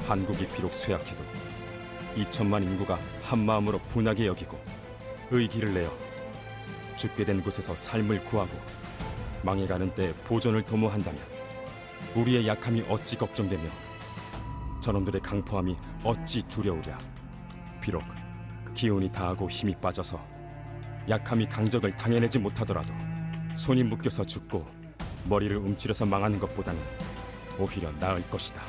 한국이 비록 쇠약해도 2천만 인구가 한마음으로 분하게 여기고 의기를 내어 죽게 된 곳에서 삶을 구하고 망해가는 때에 보존을 도모한다면 우리의 약함이 어찌 걱정되며 저놈들의 강포함이 어찌 두려우랴. 비록 기운이 다하고 힘이 빠져서 약함이 강적을 당해내지 못하더라도 손이 묶여서 죽고 머리를 움츠려서 망하는 것보다는 오히려 나을 것이다.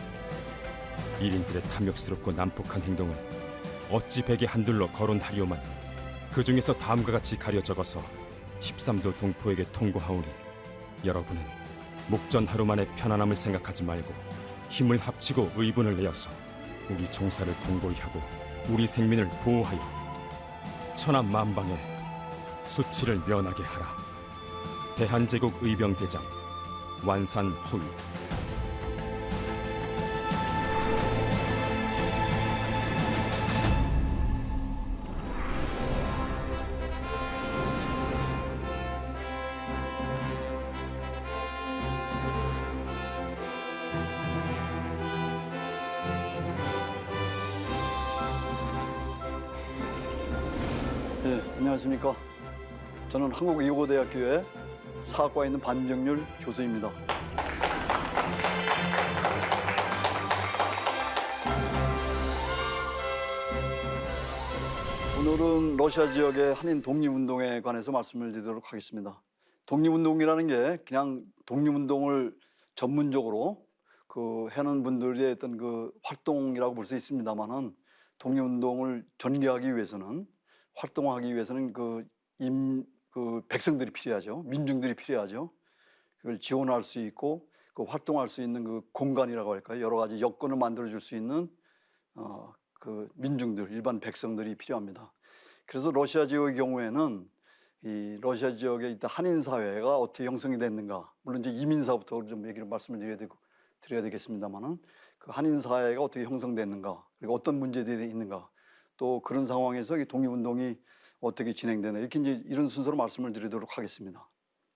일인들의 탐욕스럽고 난폭한 행동은 어찌 백에 한둘러 거론하리오마니 그 중에서 다음과 같이 가려 적어서 13도 동포에게 통고하오니 여러분은 목전 하루만의 편안함을 생각하지 말고 힘을 합치고 의분을 내어서 우리 종사를 공고히 하고 우리 생민을 보호하여 천하 만방에 수치를 면하게 하라. 대한제국 의병대장 완산호위. 네, 안녕하십니까. 저는 한국의고대학교의 사학과에 있는 반정률 교수입니다. 오늘은 러시아 지역의 한인 독립운동에 관해서 말씀을 드리도록 하겠습니다. 독립운동이라는 게 그냥 독립운동을 전문적으로 하는 분들의 어떤 활동이라고 볼 수 있습니다만은 독립운동을 전개하기 위해서는 활동하기 위해서는 백성들이 필요하죠. 민중들이 필요하죠. 그걸 지원할 수 있고 활동할 수 있는 공간이라고 할까요? 여러 가지 여건을 만들어줄 수 있는 민중들, 일반 백성들이 필요합니다. 그래서 러시아 지역의 경우에는 이 러시아 지역에 있던 한인 사회가 어떻게 형성이 됐는가, 물론 이제 이민사부터 좀 말씀을 드려야 되겠습니다만은 그 한인 사회가 어떻게 형성됐는가, 그리고 어떤 문제들이 있는가, 또 그런 상황에서 이 독립운동이 어떻게 진행되나, 이렇게 이제 이런 순서로 말씀을 드리도록 하겠습니다.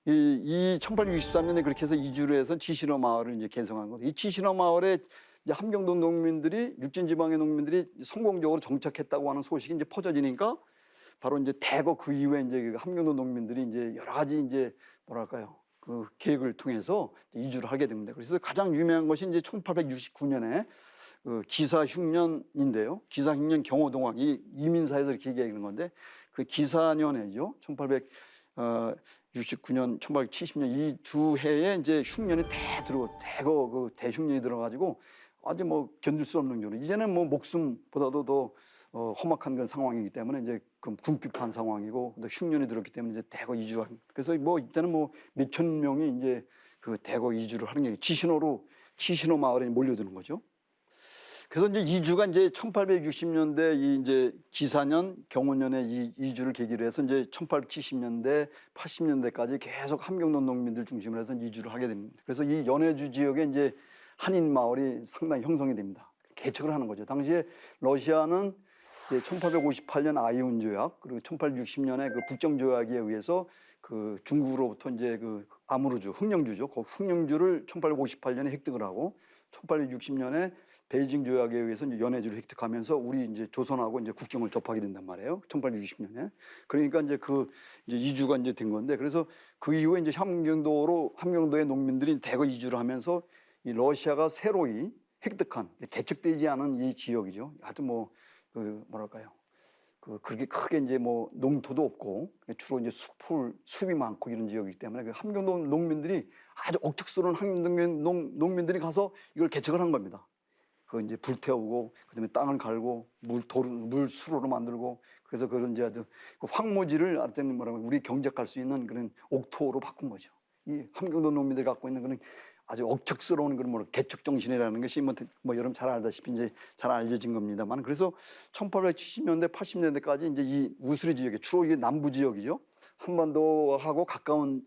이 1863년에 그렇게 해서 이주를 해서 지신호 마을을 이제 개성한 거예요. 이 지신호 마을에 이제 함경도 농민들이, 육진 지방의 농민들이 성공적으로 정착했다고 하는 소식이 이제 퍼져지니까 바로 이제 대거 그 이후에 이제 함경도 농민들이 이제 여러 가지 이제 계획을 통해서 이주를 하게 됩니다. 그래서 가장 유명한 것이 이제 1869년에 기사흉년인데요. 기사흉년 경호동학, 이 이민사에서 이렇게 얘기하는 건데 그 기사년에죠. 1869년, 1870년 이 두 해에 이제 흉년이 대거 대흉년이 들어가지고 아주 견딜 수 없는 정도. 이제는 목숨보다도 더 험악한 그런 상황이기 때문에 이제 궁핍한 상황이고 또 흉년이 들었기 때문에 이제 대거 이주를 합니다. 그래서 이때는 몇천 명이 이제 대거 이주를 하는 게 지신호 마을에 몰려드는 거죠. 그래서 이제 이주가 이제 1860년대 이제 기사년, 경호년에 이주를 계기로 해서 이제 1870년대, 80년대까지 계속 함경도 농민들 중심으로 해서 이주를 하게 됩니다. 그래서 이 연해주 지역에 이제 한인 마을이 상당히 형성이 됩니다. 개척을 하는 거죠. 당시에 러시아는 이제 1858년 아이온 조약, 그리고 1860년에 북정 조약에 의해서 중국으로부터 이제 아무르주, 흑령주죠. 흑령주를 1858년에 획득을 하고 1860년에 베이징 조약에 의해서 이제 연해주를 획득하면서 우리 이제 조선하고 이제 국경을 접하게 된단 말이에요. 1860년에. 그러니까 이제 이제 이주가 이제 된 건데, 그래서 그 이후에 이제 함경도의 농민들이 대거 이주를 하면서 이 러시아가 새로이 획득한 개척되지 않은 이 지역이죠. 아주 그렇게 크게 이제 농토도 없고 주로 이제 숲이 많고 이런 지역이기 때문에 함경도 농민들이 아주 억척스러운 함경도 농민들이 가서 이걸 개척을 한 겁니다. 이제 불태우고 그다음에 땅을 갈고 물 수로로 만들고, 그래서 그런 이제 아주 황무지를 우리 경작할 수 있는 그런 옥토로 바꾼 거죠. 이 함경도 농민들이 갖고 있는 그런 아주 억척스러운 그런 개척 정신이라는 것이 여러분 잘 알다시피 이제 잘 알려진 겁니다만, 그래서 1870년대, 80년대까지 이제 이 우수리 지역에 주로 이게 남부 지역이죠. 한반도하고 가까운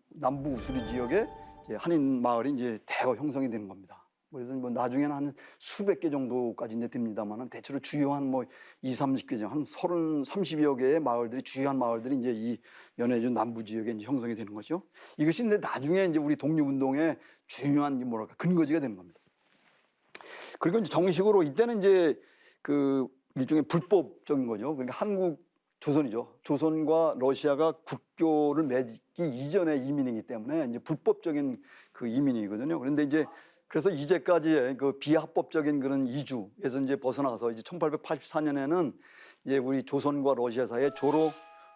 남부 우수리 지역에 이제 한인 마을이 이제 대거 형성이 되는 겁니다. 그래서 나중에는 한 수백 개 정도까지 이제 됩니다만은 대체로 주요한 30개 한 30여 개의 마을들이, 주요한 마을들이 이제 이 연해주 남부 지역에 이제 형성이 되는 거죠. 이것이 근데 나중에 이제 우리 독립운동의 중요한 근거지가 되는 겁니다. 그리고 이제 정식으로 이때는 이제 그 일종의 불법적인 거죠. 그러니까 한국 조선이죠. 조선과 러시아가 국교를 맺기 이전의 이민이기 때문에 이제 불법적인 그 이민이거든요. 그런데 이제 그래서 이제까지의 그 비합법적인 그런 이주에서 이제 벗어나서 이제 1884년에는 이제 우리 조선과 러시아 사이의 조로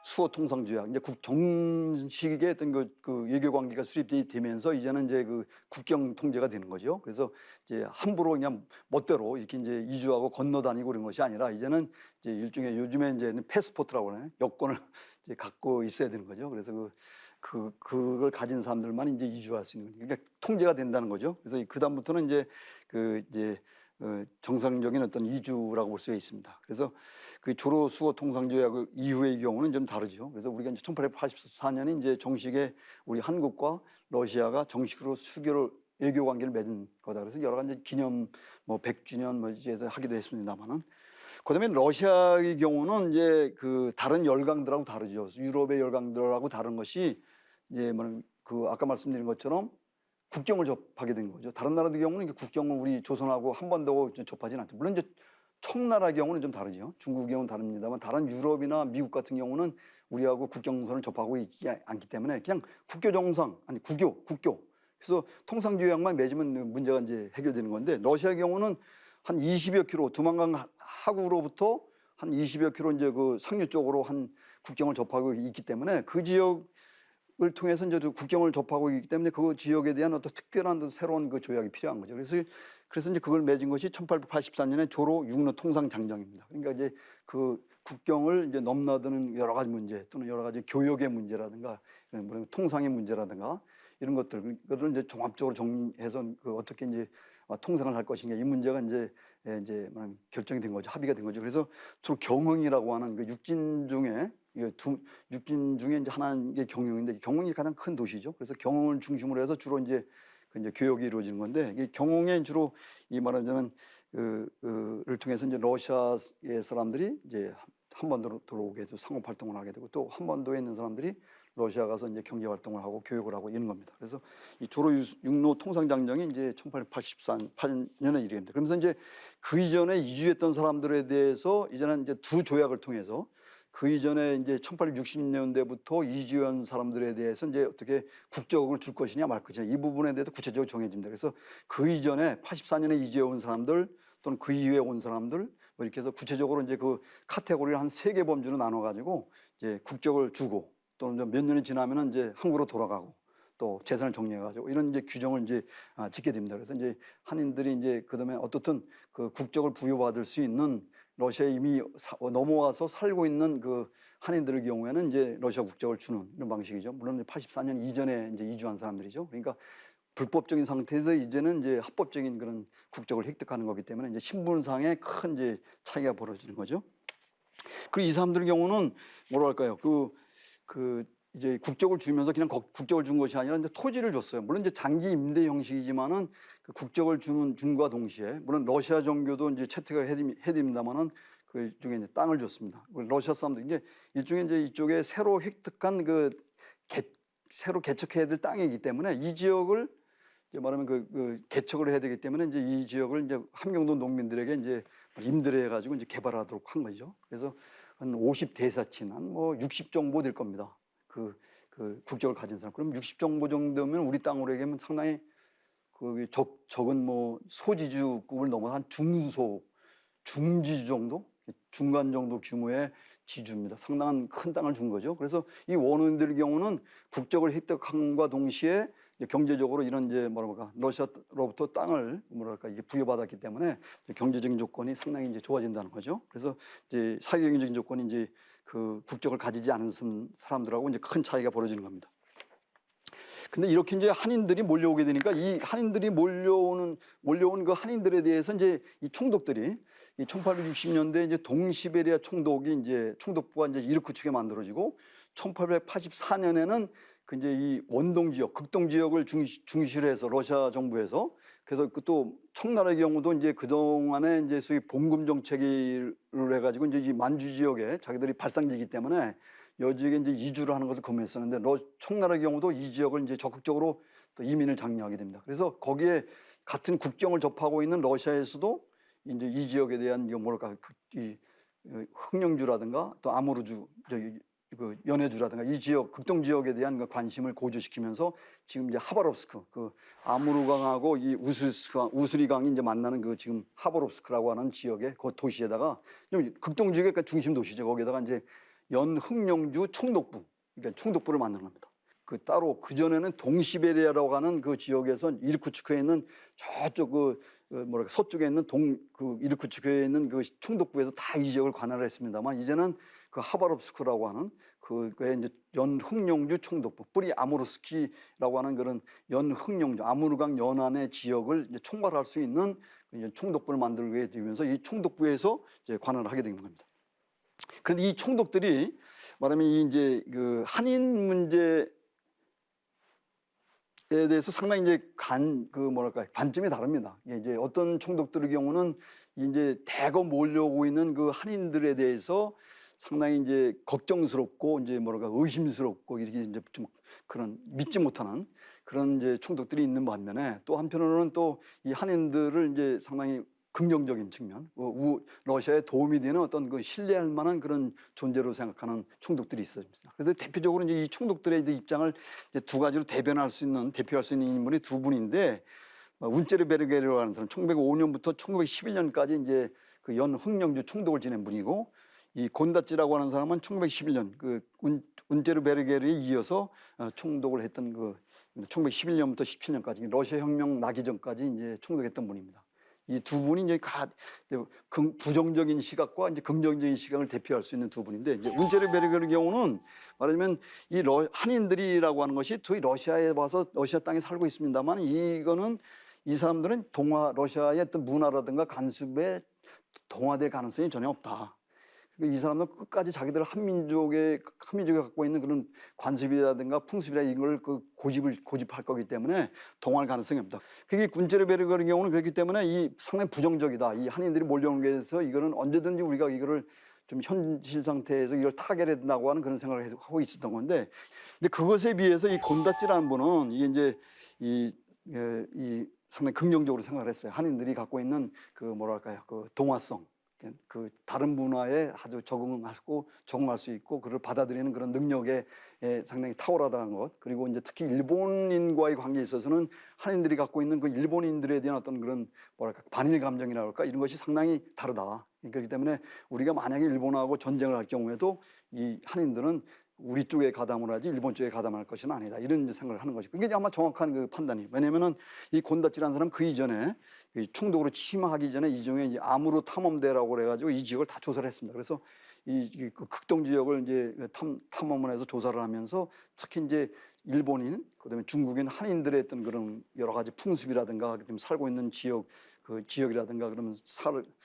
수호 통상 조약, 이제 정식의 어떤 그 외교 관계가 수립이 되면서 이제는 이제 그 국경 통제가 되는 거죠. 그래서 이제 함부로 그냥 멋대로 이렇게 이제 이주하고 건너다니고 그런 것이 아니라 이제는 이제 일종의 요즘에 이제 패스포트라고 하나요? 여권을 이제 갖고 있어야 되는 거죠. 그래서 그걸 가진 사람들만 이제 이주할 수 있는 거죠. 그러니까 통제가 된다는 거죠. 그래서 그 다음부터는 이제 정상적인 어떤 이주라고 볼 수가 있습니다. 그래서 그 조로 수호 통상조약 이후의 경우는 좀 다르죠. 그래서 우리가 이제 1884년에 이제 정식의 우리 한국과 러시아가 정식으로 수교를 외교 관계를 맺은 거다. 그래서 여러 가지 기념 뭐 100주년 뭐 이제 하기도 했습니다만은 그다음에 러시아의 경우는 이제 그 다른 열강들하고 다르죠. 유럽의 열강들하고 다른 것이 이제 뭐 그 아까 말씀드린 것처럼 국경을 접하게 된 거죠. 다른 나라의 경우는 국경을 우리 조선하고 한 번도 접하지는 않죠. 물론 이제 청나라 경우는 좀 다르죠. 중국의 경우는 다릅니다만 다른 유럽이나 미국 같은 경우는 우리하고 국경선을 접하고 있지 않기 때문에 그냥 국교 정상 아니 국교. 그래서 통상조약만 맺으면 문제가 이제 해결되는 건데 러시아의 경우는 한 20여 킬로 두만강 하구로부터 한 20여 킬로 이제 그 상류 쪽으로 한 국경을 접하고 있기 때문에 그 지역을 통해서 이제 국경을 접하고 있기 때문에 그 지역에 대한 어떤 특별한 새로운 그 조약이 필요한 거죠. 그래서 이제 그걸 맺은 것이 1884년에 조로 육로 통상 장정입니다. 그러니까 이제 그 국경을 이제 넘나드는 여러 가지 문제 또는 여러 가지 교역의 문제라든가 통상의 문제라든가 이런 것들을 이제 종합적으로 정리해서 그 어떻게 이제 통상을 할 것인가 이 문제가 이제 결정이 된 거죠. 합의가 된 거죠. 그래서 주로 경흥이라고 하는 그 육진 중에 이제 하나인 게 경흥인데 경흥이 가장 큰 도시죠. 그래서 경흥을 중심으로 해서 주로 이제 교역이 이루어지는 건데 이 경흥에 주로 이 말하자면 를 통해서 이제 러시아의 사람들이 이제 한반도로 들어오게 해서 상업 활동을 하게 되고 또 한반도에 있는 사람들이 러시아 가서 이제 경제 활동을 하고 교육을 하고 이런 겁니다. 그래서 이 조로 육로 통상장정이 이제 1884년에 이르게 됩니다. 그러면서 이제 그 이전에 이주했던 사람들에 대해서 이제는 이제 두 조약을 통해서 그 이전에 이제 1860년대부터 이주한 사람들에 대해서 이제 어떻게 국적을 줄 것이냐 말 것이냐 이 부분에 대해서 구체적으로 정해집니다. 그래서 그 이전에 84년에 이주해 온 사람들 또는 그 이후에 온 사람들 뭐 이렇게 해서 구체적으로 이제 그 카테고리를 한 3개 범주로 나눠 가지고 이제 국적을 주고 또는 몇 년이 지나면은 이제 한국으로 돌아가고 또 재산을 정리해가지고 이런 이제 규정을 이제 짓게 됩니다. 그래서 이제 한인들이 이제 그다음에 어떻든 그 국적을 부여받을 수 있는 러시아에 이미 넘어와서 살고 있는 그 한인들의 경우에는 이제 러시아 국적을 주는 이런 방식이죠. 물론 84년 이전에 이제 이주한 사람들이죠. 그러니까 불법적인 상태에서 이제는 이제 합법적인 그런 국적을 획득하는 거기 때문에 이제 신분상의 큰 이제 차이가 벌어지는 거죠. 그리고 이 사람들의 경우는 뭐랄까요? 이제 국적을 주면서 그냥 국적을 준 것이 아니라 이제 토지를 줬어요. 물론 이제 장기 임대 형식이지만은 그 국적을 준과 동시에 물론 러시아 정교도 이제 채택을 해드립니다만은 그 중에 이제 땅을 줬습니다. 러시아 사람들 이제 일종의 이제 이쪽에 새로 획득한 새로 개척해야 될 땅이기 때문에 이 지역을 이제 말하면 그 개척을 해야 되기 때문에 이제 이 지역을 이제 함경도 농민들에게 이제 임대를 해가지고 이제 개발하도록 한 거죠. 그래서 한 50대사친 한 뭐 60정보 될 겁니다. 그 국적을 가진 사람. 그럼 60정보 정도면 우리 땅으로 얘기하면 상당히 적은 뭐 소지주급을 넘어 한 중지주 정도, 중간 정도 규모의 지주입니다. 상당한 큰 땅을 준 거죠. 그래서 이 원어민들의 경우는 국적을 획득함과 동시에 경제적으로 이런 이제 러시아로부터 땅을 이게 부여받았기 때문에 경제적인 조건이 상당히 이제 좋아진다는 거죠. 그래서 이제 사회경제적인 조건이 이제 그 국적을 가지지 않은 사람들하고 이제 큰 차이가 벌어지는 겁니다. 근데 이렇게 이제 한인들이 몰려오게 되니까 이 한인들이 몰려온 그 한인들에 대해서 이제 이 총독들이 이 1860년대 이제 동시베리아 총독부가 이제 이르쿠츠크에 만들어지고 1884년에는 그 이제 이 원동 지역, 극동 지역을 중시로 해서 러시아 정부에서 그래서 또 청나라의 경우도 이제 그 동안에 이제 소위 봉금 정책을 해가지고 이제 이 만주 지역에 자기들이 발상지이기 때문에 여지역에 이제 이주를 하는 것을 검했었는데 청나라의 경우도 이 지역을 이제 적극적으로 또 이민을 장려하게 됩니다. 그래서 거기에 같은 국경을 접하고 있는 러시아에서도 이제 이 지역에 대한 이거 뭐랄까 이 흑령주라든가 또 아무르주 그 연해주라든가 이 지역 극동 지역에 대한 그 관심을 고조시키면서 지금 이제 하바롭스크 그 아무르강하고 이 우스리강이 이제 만나는 그 지금 하바롭스크라고 하는 지역의 그 도시에다가 좀 극동 지역의 그러니까 중심 도시죠. 거기에다가 이제 연흑령주 총독부 그러니까 총독부를 만드는 겁니다. 그 따로 그 전에는 동시베리아라고 하는 그 지역에서 이르쿠츠크에 있는 저쪽 그 뭐랄까 서쪽에 있는 그 이르쿠츠크에 있는 그 총독부에서 다 이 지역을 관할을 했습니다만 이제는 그 하바롭스크라고 하는 그게 이제 연흑령주 총독부 뿌리 아무르스키라고 하는 그런 연흑령주 아무르강 연안의 지역을 이제 총괄할 수 있는 총독부를 만들게 되면서 이 총독부에서 이제 관할을 하게 된 겁니다. 그런데 이 총독들이 말하면 이 이제 그 한인 문제에 대해서 상당히 이제 관점이 다릅니다. 이제 어떤 총독들의 경우는 이제 대거 몰려오고 있는 그 한인들에 대해서 상당히 이제 걱정스럽고 이제 의심스럽고 이렇게 이제 좀 그런 믿지 못하는 그런 이제 총독들이 있는 반면에 또 한편으로는 또 이 한인들을 이제 상당히 긍정적인 측면, 러시아에 도움이 되는 어떤 그 신뢰할 만한 그런 존재로 생각하는 총독들이 있었습니다. 그래서 대표적으로 이제 이 총독들의 이제 입장을 이제 두 가지로 대표할 수 있는 인물이 두 분인데 운제르베르게르라고 하는 사람, 1905년부터 1911년까지 이제 그 연흑령주 총독을 지낸 분이고 이 곤다찌라고 하는 사람은 1911년 그 운제르베르게르에 이어서 총독을 했던 그 1911년부터 17년까지 러시아 혁명 나기 전까지 이제 총독했던 분입니다. 이 두 분이 이제 부정적인 시각과 이제 긍정적인 시각을 대표할 수 있는 두 분인데 이제 운제르베르게르의 경우는 말하자면 이 한인들이라고 하는 것이 저희 러시아에 와서 러시아 땅에 살고 있습니다만 이거는 이 사람들은 러시아의 어떤 문화라든가 간습에 동화될 가능성이 전혀 없다. 이 사람들은 끝까지 자기들 한민족이 갖고 있는 그런 관습이라든가 풍습이라 이걸 고집할 거기 때문에 동화할 가능성이 없다. 그게 군제르베르그의 경우는 그렇기 때문에 이 상당히 부정적이다. 이 한인들이 몰려오는 게 있어서 이거는 언제든지 우리가 이거를 좀 현실 상태에서 이걸 타결해야 된다고 하는 그런 생각을 하고 있었던 건데, 근데 그것에 비해서 이 곤다찌라는 분은 이게 이제 이 상당히 긍정적으로 생각을 했어요. 한인들이 갖고 있는 그 뭐랄까요, 그 동화성. 그 다른 문화에 아주 적응할 수 있고 그를 받아들이는 그런 능력에 상당히 탁월하다는 것, 그리고 이제 특히 일본인과의 관계에 있어서는 한인들이 갖고 있는 그 일본인들에 대한 어떤 그런 뭐랄까 반일 감정이라고 할까 이런 것이 상당히 다르다. 그렇기 때문에 우리가 만약에 일본하고 전쟁을 할 경우에도 이 한인들은 우리 쪽에 가담을 하지 일본 쪽에 가담할 것은 아니다. 이런 생각을 하는 거죠. 그게 아마 정확한 그 판단이에요. 왜냐하면은 이 곤다찌라는 사람 그 이전에 총독으로 취임하기 전에 이종에 아무르 탐험대라고 그래가지고 이 지역을 다 조사를 했습니다. 그래서 이 극동 지역을 이제 탐험을 해서 조사를 하면서 특히 이제 일본인, 그다음에 중국인, 한인들의 어떤 그런 여러 가지 풍습이라든가 좀 살고 있는 지역이라든가 그러면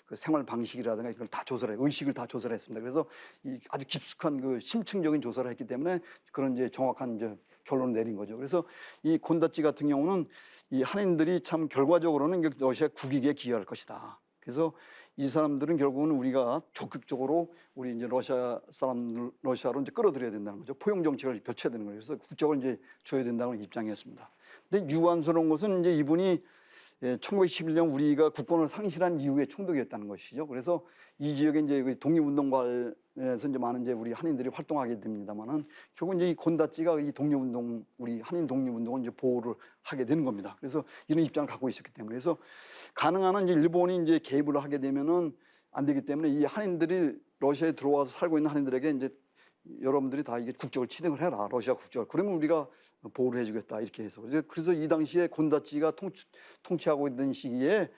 그 생활 방식이라든가 이걸 다 의식을 다 조사를 했습니다. 그래서 이 아주 깊숙한 그 심층적인 조사를 했기 때문에 그런 이제 정확한 이제 결론을 내린 거죠. 그래서 이 곤다찌 같은 경우는 이 한인들이 참 결과적으로는 러시아 국익에 기여할 것이다. 그래서 이 사람들은 결국은 우리가 적극적으로 우리 이제 러시아로 이제 끌어들여야 된다는 거죠. 포용 정책을 펼쳐야 되는 거예요. 그래서 국적을 이제 줘야 된다는 입장이었습니다. 근데 유감스러운 것은 이제 이분이 1911년 우리가 국권을 상실한 이후에 총독이었다는 것이죠. 그래서 이 지역에 이제 독립운동 관련해서 이제 많은 이제 우리 한인들이 활동하게 됩니다만은 결국 이제 이 곤다찌가 이 우리 한인 독립운동을 이제 보호를 하게 되는 겁니다. 그래서 이런 입장을 갖고 있었기 때문에 그래서 가능한 한 이제 일본이 이제 개입을 하게 되면은 안 되기 때문에 이 한인들이 러시아에 들어와서 살고 있는 한인들에게 이제 여러분들이 다 이게 국적을 취득을 해라. 러시아 국적을. 그러면 우리가 보호를 해주겠다. 이렇게 해서. 그래서 이 당시에 곤다찌가 통치하고 있던 시기에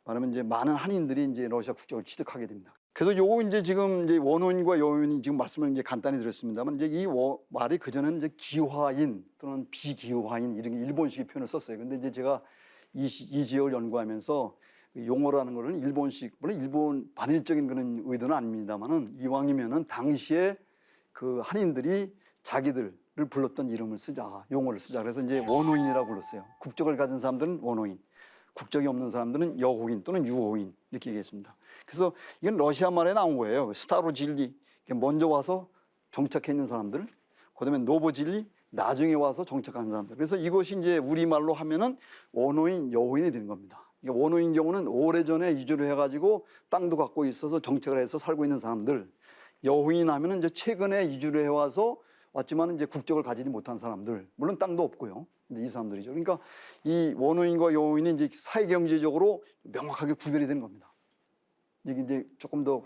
말하면 이제 많은 한인들이 이제 러시아 국적을 취득하게 됩니다. 그래서 요거 이제 지금 이제 원호인과 여호인이 지금 말씀을 이제 간단히 드렸습니다만 이제 이 말이 그전에는 이제 기화인 또는 비기화인 이런 일본식의 표현을 썼어요. 근데 이제 제가 이 지역을 연구하면서 용어라는 거는 일본식, 물론 일본 반일적인 그런 의도는 아닙니다만은 이왕이면은 당시에 그 한인들이 자기들을 불렀던 이름을 쓰자, 용어를 쓰자. 그래서 이제 원호인이라고 불렀어요. 국적을 가진 사람들은 원호인, 국적이 없는 사람들은 여호인 또는 유호인 이렇게 얘기했습니다. 그래서 이건 러시아 말에 나온 거예요. 스타로질리, 먼저 와서 정착해 있는 사람들, 그다음에 노보질리, 나중에 와서 정착한 사람들. 그래서 이것이 이제 우리말로 하면은 원어인, 여호인이 되는 겁니다. 그러니까 원어인 경우는 오래전에 이주를 해가지고 땅도 갖고 있어서 정착을 해서 살고 있는 사람들. 여호인 하면은 이제 최근에 이주를 해와서 왔지만 이제 국적을 가지지 못한 사람들. 물론 땅도 없고요. 근데 이 사람들이죠. 그러니까 이 원어인과 여호인이 이제 사회경제적으로 명확하게 구별이 되는 겁니다. 이게 이제 조금 더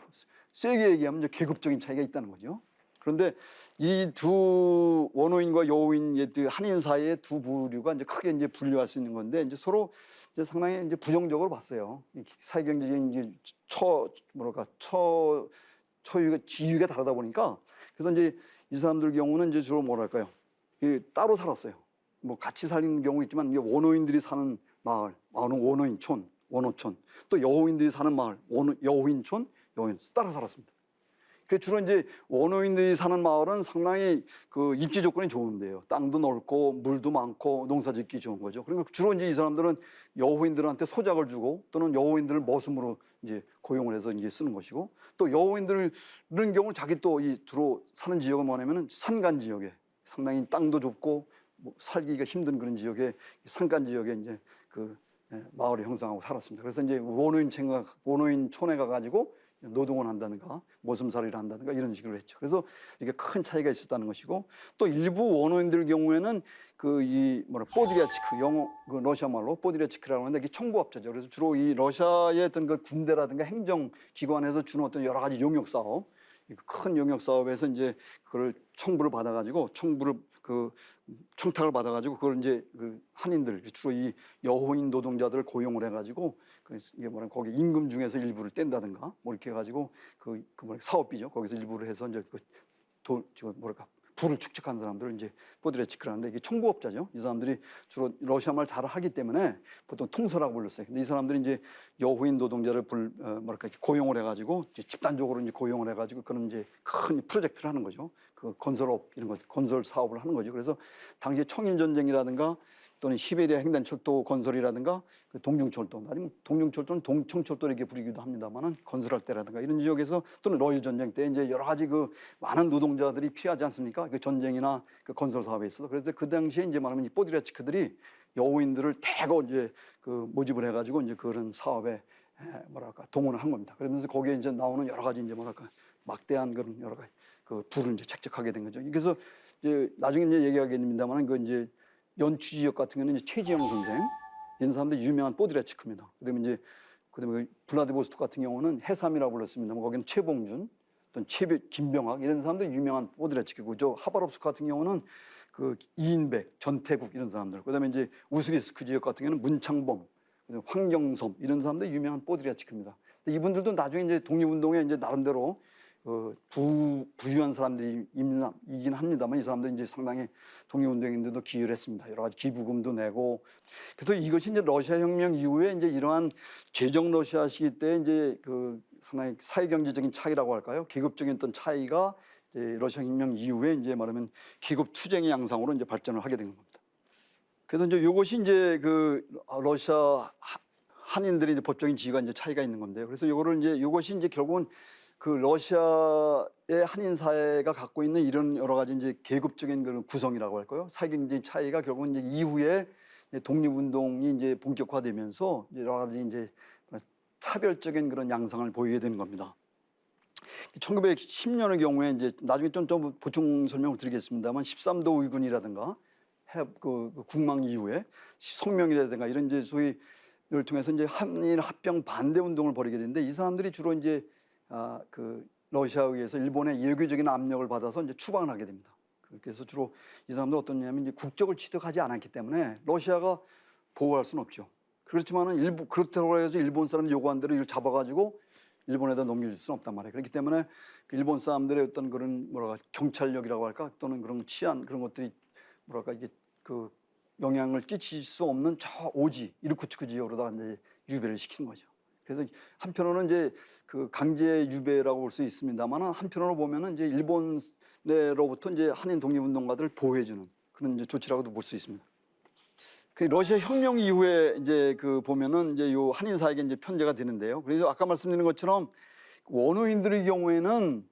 세게 얘기하면 이제 계급적인 차이가 있다는 거죠. 그런데 이 두 원어인과 여호인 한인 사이의 두 부류가 이제 크게 이제 분류할 수 있는 건데 이제 서로 이제 상당히 이제 부정적으로 봤어요. 사회경제적인 이제 처유가 지위가 다르다 보니까 그래서 이제 이 사람들 경우는 이제 주로 뭐랄까요? 따로 살았어요. 뭐 같이 사는 경우 있지만 이게 원어인들이 사는 마을, 원어인촌, 원어촌, 또 여호인들이 사는 마을, 여호인촌, 여호인 따로 살았습니다. 그 주로 이제 원어민들이 사는 마을은 상당히 그 입지 조건이 좋은데요. 땅도 넓고 물도 많고 농사짓기 좋은 거죠. 그러니까 주로 이제 이 사람들은 여호인들한테 소작을 주고 또는 여호인들을 머슴으로 이제 고용을 해서 이제 쓰는 것이고 또 여호인들 이런 경우는 자기 또 이 주로 사는 지역은 뭐냐면은 산간 지역에 상당히 땅도 좁고 뭐 살기가 힘든 그런 지역에 산간 지역에 이제 그 마을을 형성하고 살았습니다. 그래서 이제 원어인촌에 가가지고 노동을 한다든가 모슴살이를 한다든가 이런 식으로 했죠. 그래서 이게 큰 차이가 있었다는 것이고 또 일부 원어인들 경우에는 포드리아치크 영어 러시아 말로 포드리아치크라고 하는데 이게 청부업자죠. 그래서 주로 이 러시아의 어떤 그 군대라든가 행정기관에서 주는 어떤 여러 가지 용역 사업, 큰 용역 사업에서 이제 그걸 청부를 받아가지고 청탁을 받아가지고 그걸 이제 그 한인들 주로 이 여호인 노동자들을 고용을 해가지고 이게 거기 임금 중에서 일부를 뗀다든가 뭐 이렇게 해가지고 사업비죠. 거기서 일부를 해서 이제 부를 축적한 사람들을 이제 포드레치크라는데 이게 청부업자죠. 이 사람들이 주로 러시아 말 잘 하기 때문에 보통 통솔라고 불렀어요. 근데 이 사람들이 이제 여호인 노동자를 고용을 해가지고 이제 집단적으로 이제 고용을 해가지고 그런 이제 큰 프로젝트를 하는 거죠. 그 건설업 이런 거 건설 사업을 하는 거죠. 그래서 당시에 청일 전쟁이라든가 또는 시베리아 횡단철도 건설이라든가 그 동중철도 아니면 동중철도는 동청철도 이렇게 부르기도 합니다만은 건설할 때라든가 이런 지역에서 또는 러일 전쟁 때 이제 여러 가지 그 많은 노동자들이 필요하지 않습니까? 그 전쟁이나 그 건설 사업에 있어서 그래서 그 당시에 이제 말하면 이 포드리아치크들이 여호인들을 대거 이제 그 모집을 해가지고 이제 그런 사업에 동원을 한 겁니다. 그러면서 거기에 이제 나오는 여러 가지 이제 막대한 그런 여러 가지 그 부를 이제 책적하게 된 거죠. 그래서 이제 나중에 이제 얘기하겠습니다만은 그 이제 연추 지역 같은 경우는 이제 최지영 선생 이런 사람들 유명한 포드리아치크입니다. 그다음에 블라디보스토크 같은 경우는 해삼이라고 불렀습니다만 거기는 최봉준, 또는 김병학 이런 사람들이 유명한 포드리아치크고 저 하바롭스크 같은 경우는 그 이인백, 전태국 이런 사람들. 그다음에 이제 우스리스크 지역 같은 경우는 문창범, 황경섬 이런 사람들이 유명한 포드리아치크입니다. 이분들도 나중에 이제 독립운동에 이제 나름대로 부유한 사람들이긴 합니다만 이 사람들이 이제 상당히 독립운동인데도 기여를 했습니다. 여러 가지 기부금도 내고 그래서 이것이 이제 러시아 혁명 이후에 이제 이러한 제정 러시아 시기 때 이제 그 상당히 사회경제적인 차이라고 할까요? 계급적인 어떤 차이가 이제 러시아 혁명 이후에 이제 말하면 계급 투쟁의 양상으로 이제 발전을 하게 된 겁니다. 그래서 이제 이것이 이제 그 러시아 한인들이 이제 법적인 지위가 이제 차이가 있는 건데요. 그래서 이것이 이제 결국은 그 러시아의 한인 사회가 갖고 있는 이런 여러 가지 이제 계급적인 그런 구성이라고 할까요? 사회경제적인 차이가 결국은 이제 이후에 독립운동이 이제 본격화되면서 여러 가지 이제 차별적인 그런 양상을 보이게 되는 겁니다. 1910년의 경우에 이제 나중에 좀 보충 설명을 드리겠습니다만 13도 의군이라든가 국망 이후에 성명이라든가 이런 이제 소위를 통해서 이제 한일 합병 반대 운동을 벌이게 되는데 이 사람들이 주로 이제 그 러시아에 의해서 일본의 예교적인 압력을 받아서 이제 추방을 하게 됩니다. 그래서 주로 이 사람들 어떠냐면 이제 국적을 취득하지 않았기 때문에 러시아가 보호할 수는 없죠. 그렇지만은 그렇다고 해서 일본 사람이 요구한 대로 이걸 잡아가지고 일본에다 넘겨줄 수는 없단 말이에요. 그렇기 때문에 그 일본 사람들의 어떤 그런 경찰력이라고 할까 또는 그런 치안 그런 것들이 이게 그 영향을 끼칠 수 없는 저 오지 이르쿠츠크 지역으로다가 이제 유배를 시키는 거죠. 그래서 한편으로는 이제 그 강제 유배라고 볼 수 있습니다만 한편으로 보면은 이제 일본으로부터 이제 한인 독립운동가들을 보호해주는 그런 이제 조치라고도 볼 수 있습니다. 그 러시아 혁명 이후에 이제 그 보면은 이제 요 한인 사회가 이제 편제가 되는데요. 그래서 아까 말씀드린 것처럼 원어민들의 경우에는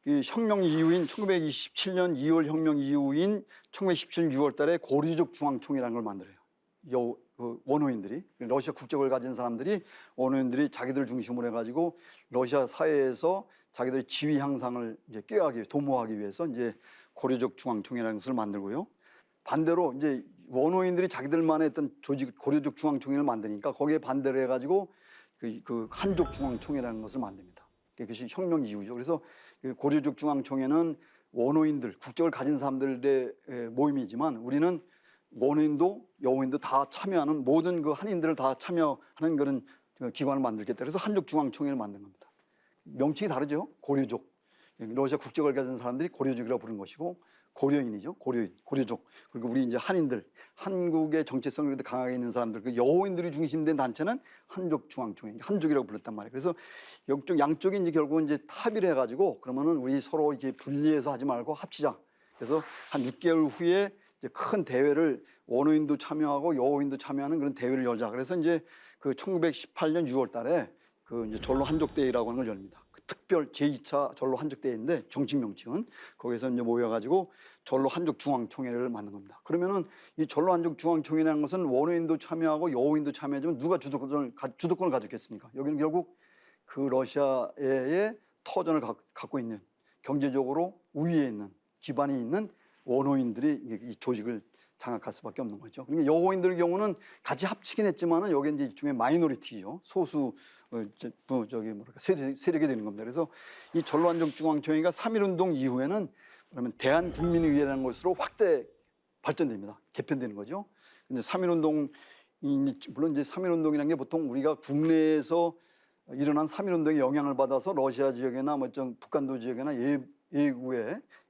이 혁명 이후인 1927년 2월 혁명 이후인 1917년 6월 달에 고려족 중앙총회라는 걸 만들어요. 그 원어민들이, 러시아 국적을 가진 사람들이, 원어민들이 자기들 중심으로 해가지고 러시아 사회에서 자기들의 지위 향상을 이제 도모하기 위해서 이제 고려족 중앙총회라는 것을 만들고요. 반대로 이제 원어민들이 자기들만의 어떤 조직, 고려족 중앙총회를 만드니까 거기에 반대를 해가지고 그 한족 중앙총회라는 것을 만듭니다. 그것이 혁명 이후죠. 그래서 고려족 중앙총회는 원어민들, 국적을 가진 사람들의 모임이지만 우리는 원어민도 여호인도 다 참여하는, 모든 그 한인들을 다 참여하는 그런 기관을 만들겠다. 그래서 한족 중앙총회를 만든 겁니다. 명칭이 다르죠. 고려족, 러시아 국적을 가진 사람들이 고려족이라고 부르는 것이고, 고려인이죠. 고려족. 그리고 우리 이제 한인들, 한국의 정체성이 그래도 강하게 있는 사람들, 그 여호인들이 중심된 단체는 한족 중앙총회, 한족이라고 불렀단 말이에요. 그래서 이쪽 양쪽이 이제 결국은 이제 합의를 해가지고 그러면은 우리 서로 이렇게 분리해서 하지 말고 합치자. 그래서 한 6개월 후에 이제 큰 대회를 원어민도 참여하고 여호인도 참여하는 그런 대회를 열자. 그래서 이제 그 1918년 6월 달에 그 이제 전로 한족 대회라고 하는 걸 열립니다. 그 특별 제2차 전로 한족 대회인데 정식 명칭은 거기서 이제 모여가지고 전로 한족 중앙총회를 만든 겁니다. 그러면은 이 전로 한족 중앙총회라는 것은 원어민도 참여하고 여호인도 참여하지만 누가 주도권을 가졌겠습니까? 여기는 결국 그 러시아의 터전을 갖고 있는, 경제적으로 우위에 있는, 기반이 있는 원어민들이 이 조직을 장악할 수밖에 없는 거죠. 그러니까 여호인들의 경우는 같이 합치긴 했지만은 여기 이제 일종의 마이너리티죠. 소수 세력이 되는 겁니다. 그래서 이 전로한족 중앙총회가 3.1운동 이후에는 그러면 대한국민의회라는 것으로 확대 발전됩니다. 개편되는 거죠. 근데 3.1운동, 물론 이제 3.1운동이라는 게 보통 우리가 국내에서 일어난 3.1운동의 영향을 받아서 러시아 지역이나 북한도 지역이나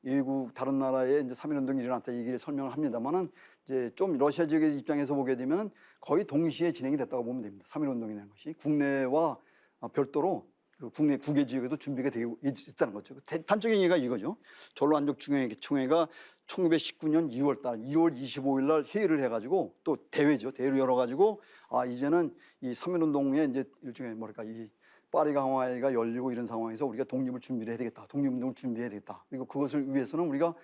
예구 다른 나라에 이제 3.1운동이 일어났다 얘기를 설명을 합니다만은 이제 좀 러시아 지역의 입장에서 보게 되면은 거의 동시에 진행이 됐다고 보면 됩니다. 3.1운동이라는 것이 국내와 별도로 그 국내 국외 지역에도 준비가 되고 있다는 거죠. 단적인 얘기가 이거죠. 전로한족 중앙총회가 1919년 2월 25일 날 회의를 해가지고 또 대회를 열어가지고 이제는 이 3.1운동에 이제 일종의 이 파리 강화회가 열리고 이런 상황에서 우리가 독립을 준비를 해야 되겠다. 독립운동을 준비해야 되겠다. 그리고 그것을 위해서는 우리가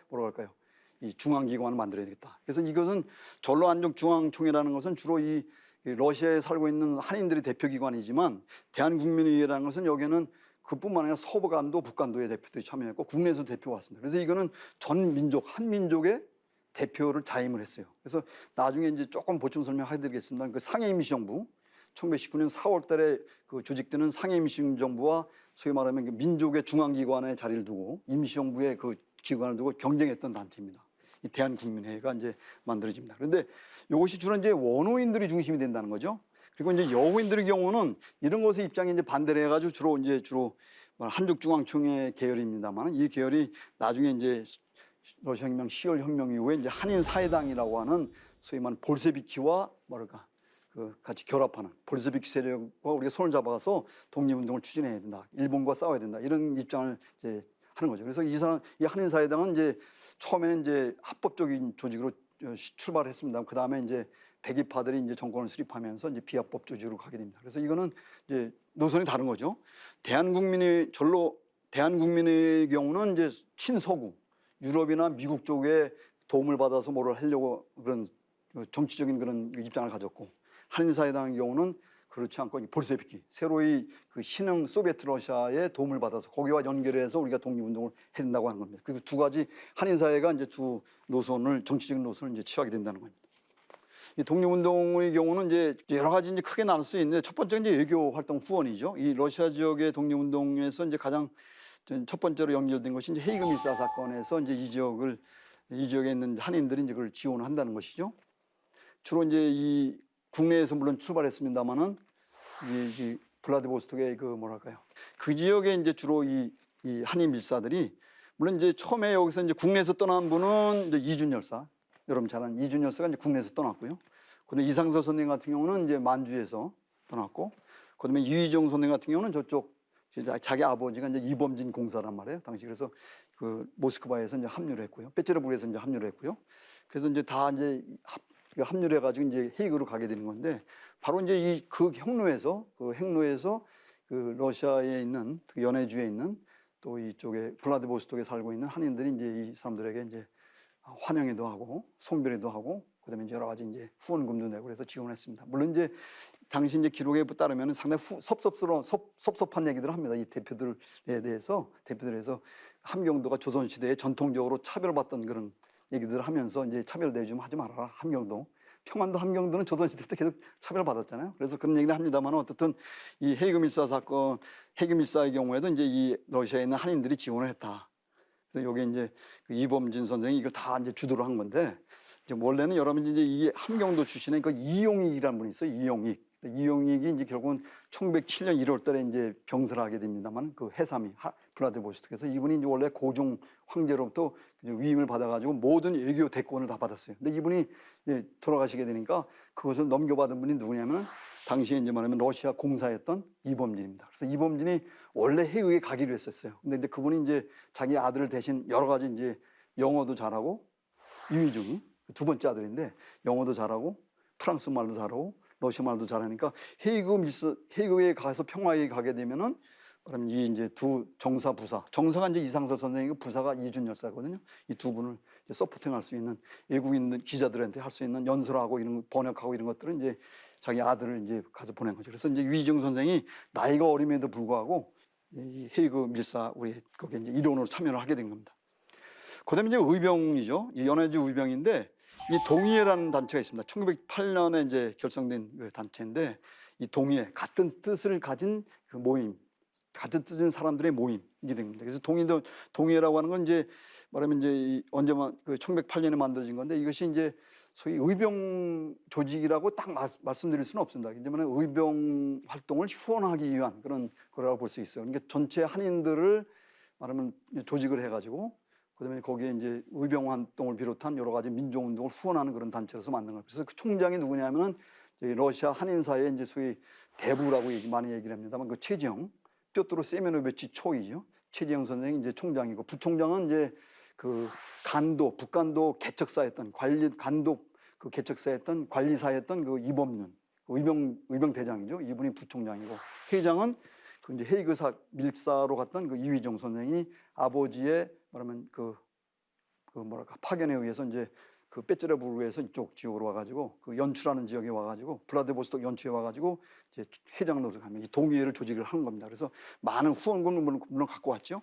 이 중앙기관을 만들어야 되겠다. 그래서 이것은 전로한족 중앙총회라는 것은 주로 이 러시아에 살고 있는 한인들의 대표기관이지만 대한국민의회라는 것은 여기에는 그뿐만 아니라 서부간도 북간도의 대표들이 참여했고 국내에서 대표가 왔습니다. 그래서 이거는 전 민족, 한민족의 대표를 자임을 했어요. 그래서 나중에 이제 조금 보충 설명해드리겠습니다. 그 상해임시정부 1919년 4월 달에 그 조직되는 상해임시정부와 소위 말하면 그 민족의 중앙기관의 자리를 두고 임시정부의 그 기관을 두고 경쟁했던 단체입니다. 이 대한국민회의가 이제 만들어집니다. 그런데 이것이 주로 이제 원어민들이 중심이 된다는 거죠. 그리고 이제 여호인들의 경우는 이런 것의 입장에 이제 반대를 해가지고 주로 한족 중앙총회 계열입니다만 이 계열이 나중에 이제 러시아 혁명 10월 혁명 이후에 이제 한인 사회당이라고 하는 소위 말하는 볼세비키와 같이 결합하는 볼세비키 세력과 우리가 손을 잡아서 독립운동을 추진해야 된다. 일본과 싸워야 된다. 이런 입장을 이제 하는 거죠. 그래서 이 한인사회당은 이제 처음에는 이제 합법적인 조직으로 출발했습니다. 그 다음에 이제 백이파들이 이제 정권을 수립하면서 이제 비합법 조직으로 가게 됩니다. 그래서 이거는 이제 노선이 다른 거죠. 대한국민의 경우는 이제 친서구, 유럽이나 미국 쪽에 도움을 받아서 뭐를 하려고 그런 정치적인 그런 입장을 가졌고, 한인사회당의 경우는 그렇지 않고 볼세비키, 새로이 그 신흥 소비에트 러시아의 도움을 받아서 거기와 연결해서 우리가 독립운동을 해야 된다고 하는 겁니다. 그리고 두 가지 한인사회가 이제 두 노선을, 정치적인 노선을 이제 취하게 된다는 겁니다. 이 독립운동의 경우는 이제 여러 가지 이제 크게 나눌 수 있는데 첫 번째는 이제 외교 활동 후원이죠. 이 러시아 지역의 독립운동에서 이제 가장 첫 번째로 연결된 것이 이제 헤이그 밀사 사건에서 이제 이 지역에 있는 한인들이 이제 그걸 지원을 한다는 것이죠. 주로 이제 이 국내에서 물론 출발했습니다만은 이 블라디보스톡의 그 지역에 이제 주로 이 한인 밀사들이 물론 이제 처음에 여기서 이제 국내에서 떠난 분은 이제 이준 열사, 여러분 잘 아는 이준 열사가 이제 국내에서 떠났고요. 그다음에 이상서 선생 같은 경우는 이제 만주에서 떠났고, 그다음에 유희정 선생 같은 경우는 저쪽 자기 아버지가 이제 이범진 공사란 말이에요. 당시 그래서 그 모스크바에서 이제 합류를 했고요. 페체르부르에서 이제 합류를 했고요. 그래서 이제 다 이제 합류를 해가지고 이제 헤이그로 가게 되는 건데, 바로 이제 그 행로에서 그 러시아에 있는 그 연해주에 있는 또 이쪽에 블라디보스톡에 살고 있는 한인들이 이제 이 사람들에게 이제 환영회도 하고 송별회도 하고 그다음에 이제 여러 가지 이제 후원금도 내고 그래서 지원했습니다. 물론 이제 당시 이제 기록에 따르면 상당히 섭섭한 얘기들을 합니다. 이 대표들에 대해서 함경도가 조선 시대에 전통적으로 차별받던 그런 얘기들을 하면서 이제 차별 대우 좀 하지 말아라. 함경도 평안도 함경도는 조선 시대 때 계속 차별받았잖아요. 그래서 그런 얘기를 합니다만 어떻든 이 헤이그 밀사 사건, 헤이그 밀사의 경우에도 이제 이 러시아에 있는 한인들이 지원을 했다. 그래서 요게 이제 그 이범진 선생이 이걸 다 이제 주도를 한 건데 이제 원래는 여러분 이제 이 함경도 출신의 그 이용익이라는 분이 있어요. 이용익이 이제 결국은 1907년 1월달에 이제 병사를 하게 됩니다만 그 해삼이 블라디보스톡에서 이분이 이제 원래 고종 황제로부터 위임을 받아가지고 모든 외교 대권을 다 받았어요. 근데 이분이 이제 돌아가시게 되니까 그것을 넘겨받은 분이 누구냐면 당시에 이제 말하면 러시아 공사였던 이범진입니다. 그래서 이범진이 원래 해외에 가기로 했었어요. 근데 이제 그분이 이제 자기 아들을 대신 여러 가지 이제 영어도 잘하고 유희종이 두 번째 아들인데 영어도 잘하고 프랑스 말도 잘하고 러시아 말도 잘하니까 헤이그에 가서 평화에 가게 되면은 그럼 이 이제 두 정사가 이제 이상서 선생이고 부사가 이준 열사거든요. 이 두 분을 서포팅할 수 있는 외국인 기자들한테 할 수 있는 연설하고 이런 번역하고 이런 것들은 이제 자기 아들을 이제 가서 보낸 거죠. 그래서 이제 유희종 선생이 나이가 어림에도 불구하고 이 헤이그 밀사 우리 거기에 이제 일원으로 참여를 하게 된 겁니다. 그다음에 이제 의병이죠. 이 연해주 의병인데 이 동의회라는 단체가 있습니다. 1908년에 이제 결성된 그 단체인데 이 동의회 같은 뜻을 가진 그 모임, 같은 뜻인 사람들의 모임이 된 겁니다. 그래서 동의회라고 하는 건 이제 말하면 이제 언제만 그 1908년에 만들어진 건데 이것이 이제 소위 의병 조직이라고 딱 말씀드릴 수는 없습니다. 왜냐하면 의병 활동을 후원하기 위한 그런 거라고 볼 수 있어요. 그러니까 전체 한인들을 말하면 조직을 해가지고 그다음에 거기에 이제 의병 활동을 비롯한 여러 가지 민족 운동을 후원하는 그런 단체로서 만든 거예요. 그래서 그 총장이 누구냐면은 러시아 한인사회 이제 소위 대부라고 많이 얘기를 합니다만 그 최지영, 뾰토로 세메노비치 초이죠. 최지영 선생이 이제 총장이고 부총장은 이제 그 북간도 개척사였던 그 개척사였던 관리사였던 그 이범윤 의병 대장이죠. 이분이 부총장이고 회장은 그 이제 헤이그 밀사로 갔던 그 이휘종 선생이 아버지의 말하면 파견에 의해서 이제 그 빼츠레부르에서 이쪽 지역으로 와가지고 그 연추라는 지역에 와가지고 블라디보스톡 연추에 와가지고 이제 회장으로 가면 이 동의회를 조직을 한 겁니다. 그래서 많은 후원금을 물론 갖고 왔죠.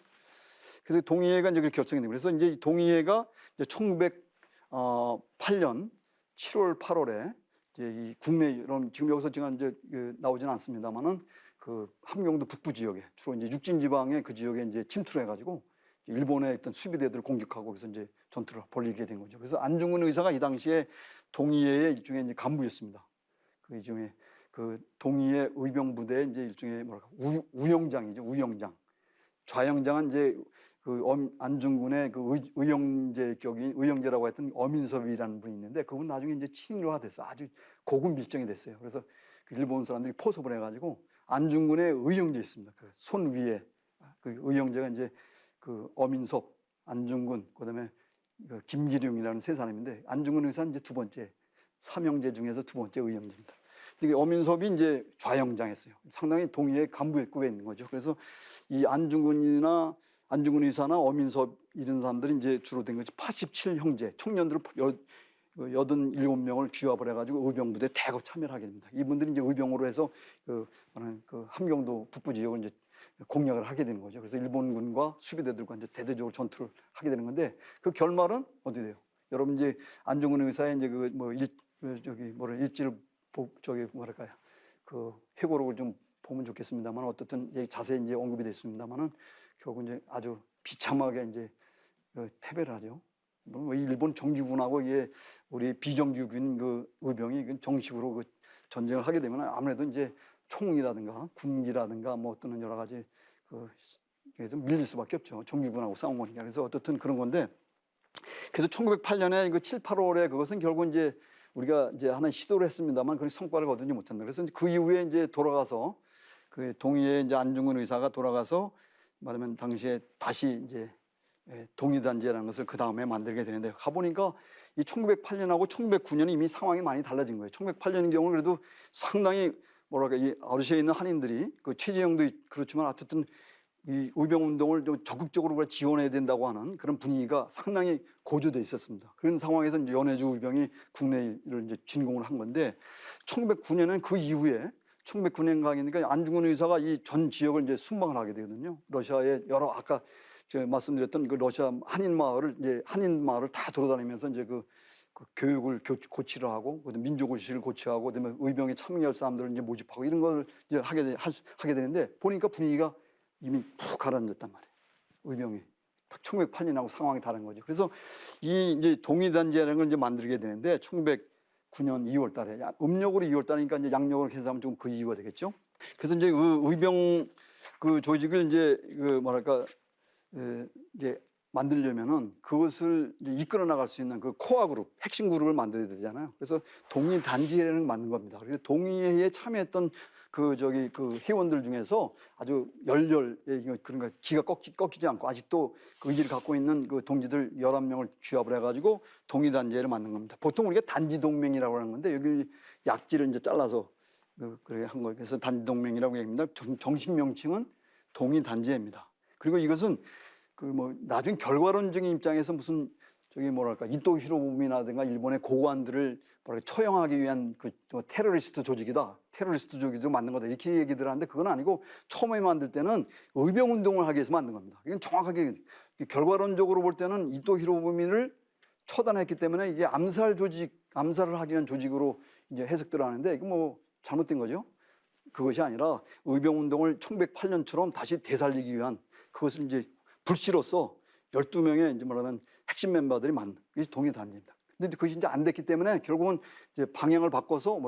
그래서 동의회가 이제 결성이 되고 그래서 이제 이 동의회가 이제 1908년 7월 8월에 이제 이 국내 지금 여기서 지금 이제 나오지는 않습니다만은 그 함경도 북부 지역에 주로 이제 육진 지방의 그 지역에 이제 침투를 해가지고 일본의 어떤 수비대들을 공격하고 그래서 이제 전투를 벌이게 된 거죠. 그래서 안중근 의사가 이 당시에 동의회의 일종의 이제 간부였습니다. 그 일종의 그 동의회 의병 부대 이제 일종의 우영장이죠. 우영장. 좌영장은 이제 그 안중근의 그 의영제라고 했던 어민섭이라는 분이 있는데 그분 나중에 이제 친일화 돼서 아주 고급 밀정이 됐어요. 그래서 그 일본 사람들이 포섭을 해가지고 안중근의 의영제 있습니다. 그 손 위에 그 의영제가 이제 그 어민섭, 안중근, 그다음에 그 김기룡이라는 세 사람인데 안중근 의사는 이제 두 번째 삼형제 중에서 두 번째 의영제입니다. 이게 어민섭이 이제 좌영장했어요. 상당히 동의회 간부급에 있는 거죠. 그래서 이 안중근 의사나 어민섭 이런 사람들이 이제 주로 된 것이 87형제 청년들을 87명을 규합을 해가지고 의병부대에 대거 참여를 하게 됩니다. 이분들이 이제 의병으로 해서 그 함경도 북부 지역을 이제 공략을 하게 되는 거죠. 그래서 일본군과 수비대들과 이제 대대적으로 전투를 하게 되는 건데 그 결말은 어떻게 돼요? 여러분 이제 안중근 의사의 이제 일지를 그 회고록을 좀 보면 좋겠습니다만 어떻든 자세히 이제 언급이 됐습니다만은 결국 이제 아주 비참하게 이제 패배를 하죠. 일본 정규군하고 이게 우리 비정규군 그 의병이 정식으로 그 전쟁을 하게 되면 아무래도 이제 총이라든가 군기라든가 뭐 어떤 여러 가지 그래서 밀릴 수밖에 없죠. 정규군하고 싸운 거니까. 그래서 어떻든 그런 건데 그래서 1908년에 그 7, 8월에 그것은 결국 이제 우리가 이제 하나 시도를 했습니다만 그런 성과를 거두지 못한다. 그래서 그 이후에 이제 돌아가서 그 동의회 이제 안중근 의사가 돌아가서 말하면 당시에 다시 이제 동의단체라는 것을 그 다음에 만들게 되는데 가보니까 이 1908년하고 1909년이 이미 상황이 많이 달라진 거예요. 1908년의 경우는 그래도 상당히 이 러시아에 있는 한인들이 그 최재형도 그렇지만 어쨌든 이 의병 운동을 좀 적극적으로 지원해야 된다고 하는 그런 분위기가 상당히 고조돼 있었습니다. 그런 상황에서 이제 연해주 의병이 국내를 이제 진공을 한 건데 1909년은 그 이후에 1909년 가니까 안중근 의사가 이 전 지역을 이제 순방을 하게 되거든요. 러시아의 여러 아까 제가 말씀드렸던 그 러시아 한인 마을을 다 돌아다니면서 이제 그 교육을 고치를 하고, 그다음에 민족의식을 고치하고, 그다음에 의병에 참여할 사람들을 이제 모집하고 이런 걸 이제 하게 되는데 보니까 분위기가 이미 푹 가라앉았단 말이에요. 의병이 1908년하고 상황이 다른 거죠. 그래서 이 이제 동의단지라는 걸 이제 만들게 되는데 1909년 2월달에 음력으로 2월달이니까 이제 양력으로 계산하면 좀 그 이유가 되겠죠. 그래서 이제 그 의병 그 조직을 이제 그 뭐랄까 이제 만들려면은 그것을 이제 이끌어 나갈 수 있는 그 코어 그룹, 핵심 그룹을 만들어야 되잖아요. 그래서 동의 단지회라는 걸 만든 겁니다. 그래서 동의회에 참여했던 그 회원들 중에서 아주 그런가 기가 꺾이지 않고 아직도 그 의지를 갖고 있는 그 동지들 11명을 규합을 해가지고 동의 단지회를 만든 겁니다. 보통 우리가 단지 동맹이라고 하는 건데 여기 약지를 이제 잘라서 그렇게 한 거예요. 그래서 단지 동맹이라고 얘기합니다. 정식 명칭은 동의 단지회입니다. 그리고 이것은 그 뭐 나중 결과론적인 입장에서 무슨 뭐랄까 이토 히로부미라든가 일본의 고관들을 뭐랄까 처형하기 위한 그 테러리스트 조직이다. 테러리스트 조직을 만든 거다. 이렇게 얘기들 하는데 그건 아니고 처음에 만들 때는 의병 운동을 하기 위해서 만든 겁니다. 이건 정확하게 결과론적으로 볼 때는 이토 히로부미를 처단했기 때문에 이게 암살을 하기 위한 조직으로 이제 해석들 하는데 이거 뭐 잘못된 거죠. 그것이 아니라 의병 운동을 1908년처럼 다시 되살리기 위한 그것을 이제 불씨로서 12명의 이제 말하면 핵심 멤버들이 만든 이게 동의 단지입니다. 근데 그것이 이제 안 됐기 때문에 결국은 이제 방향을 바꿔서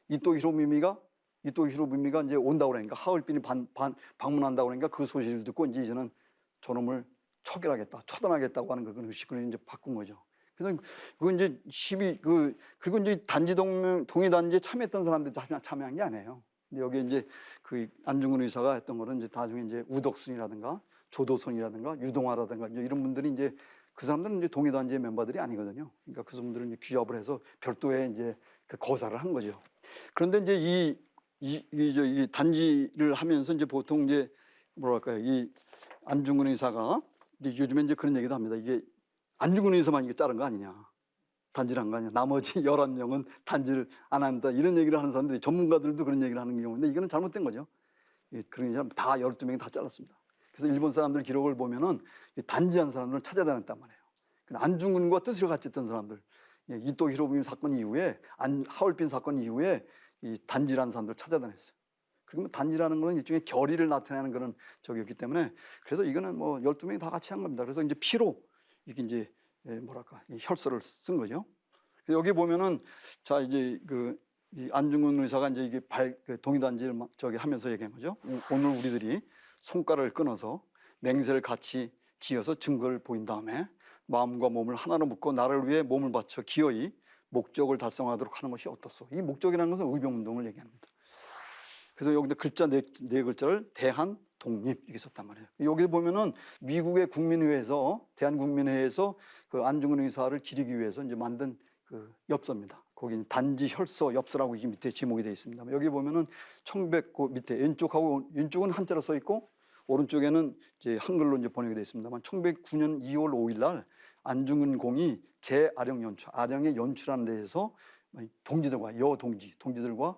이토 히로부미가 이제 온다고 그러니까 하얼빈이 방문한다고 그러니까 그 소식을 듣고 이제는 저놈을 처단하겠다고 하는 그런 의식을 이제 바꾼 거죠. 그래서 그건 이제 그리고 이제 동의 단지에 참여했던 사람들 참여한 게 아니에요. 근데 여기 이제 그 안중근 의사가 했던 거는 이제 나중에 이제 우덕순이라든가 조도선이라든가 유동화라든가 이제 이런 분들이 이제 그 사람들은 이제 동의단지의 멤버들이 아니거든요. 그러니까 그 사람들은 이제 규합을 해서 별도의 이제 그 거사를 한 거죠. 그런데 이제 이 단지를 하면서 이제 보통 이제 뭐랄까요, 이 안중근 의사가 이제 요즘에 이제 그런 얘기도 합니다. 이게 안중근 의사만 이게 자른 거 아니냐, 단지를 한 거 아니냐. 나머지 11명은 단지를 안 합니다. 이런 얘기를 하는 사람들이 전문가들도 그런 얘기를 하는 경우인데 이거는 잘못된 거죠. 그런 사람 다 12명이 다 잘랐습니다. 그래서 일본 사람들 기록을 보면은 단지한 사람들을 찾아다녔단 말이에요. 안중근과 뜻을 같이 했던 사람들, 이토 히로부미 사건 이후에 하얼빈 사건 이후에 이 단지라는 사람들을 찾아다녔어요. 그리고 단지라는 거는 일종의 결의를 나타내는 그런 적이었기 때문에 그래서 이거는 뭐 12명이 다 같이 한 겁니다. 그래서 이제 피로 이게 이제 뭐랄까 이 혈서를 쓴 거죠. 여기 보면은 자 이제 이 안중근 의사가 이제 이게 동의단지를 하면서 얘기한 거죠. 오늘 우리들이 손가락을 끊어서 맹세를 같이 지어서 증거를 보인 다음에 마음과 몸을 하나로 묶어 나를 위해 몸을 바쳐 기어이 목적을 달성하도록 하는 것이 어떻소? 이 목적이라는 것은 의병운동을 얘기합니다. 그래서 여기다 글자 네 글자를 대한 독립 이렇게 썼단 말이에요. 여기 보면은 미국의 국민회에서 대한국민회에서 그 안중근 의사를 기리기 위해서 이제 만든 그 엽서입니다. 거기 단지 혈서 엽서라고 이 밑에 제목이 되어 있습니다. 여기 보면은 1900 밑에 왼쪽은 한자로 써 있고 오른쪽에는 이제 한글로 이제 번역이 되어 있습니다만 1909년 2월 5일 날 안중근 공이 아령의 연출하는 데에서 동지들과 동지들과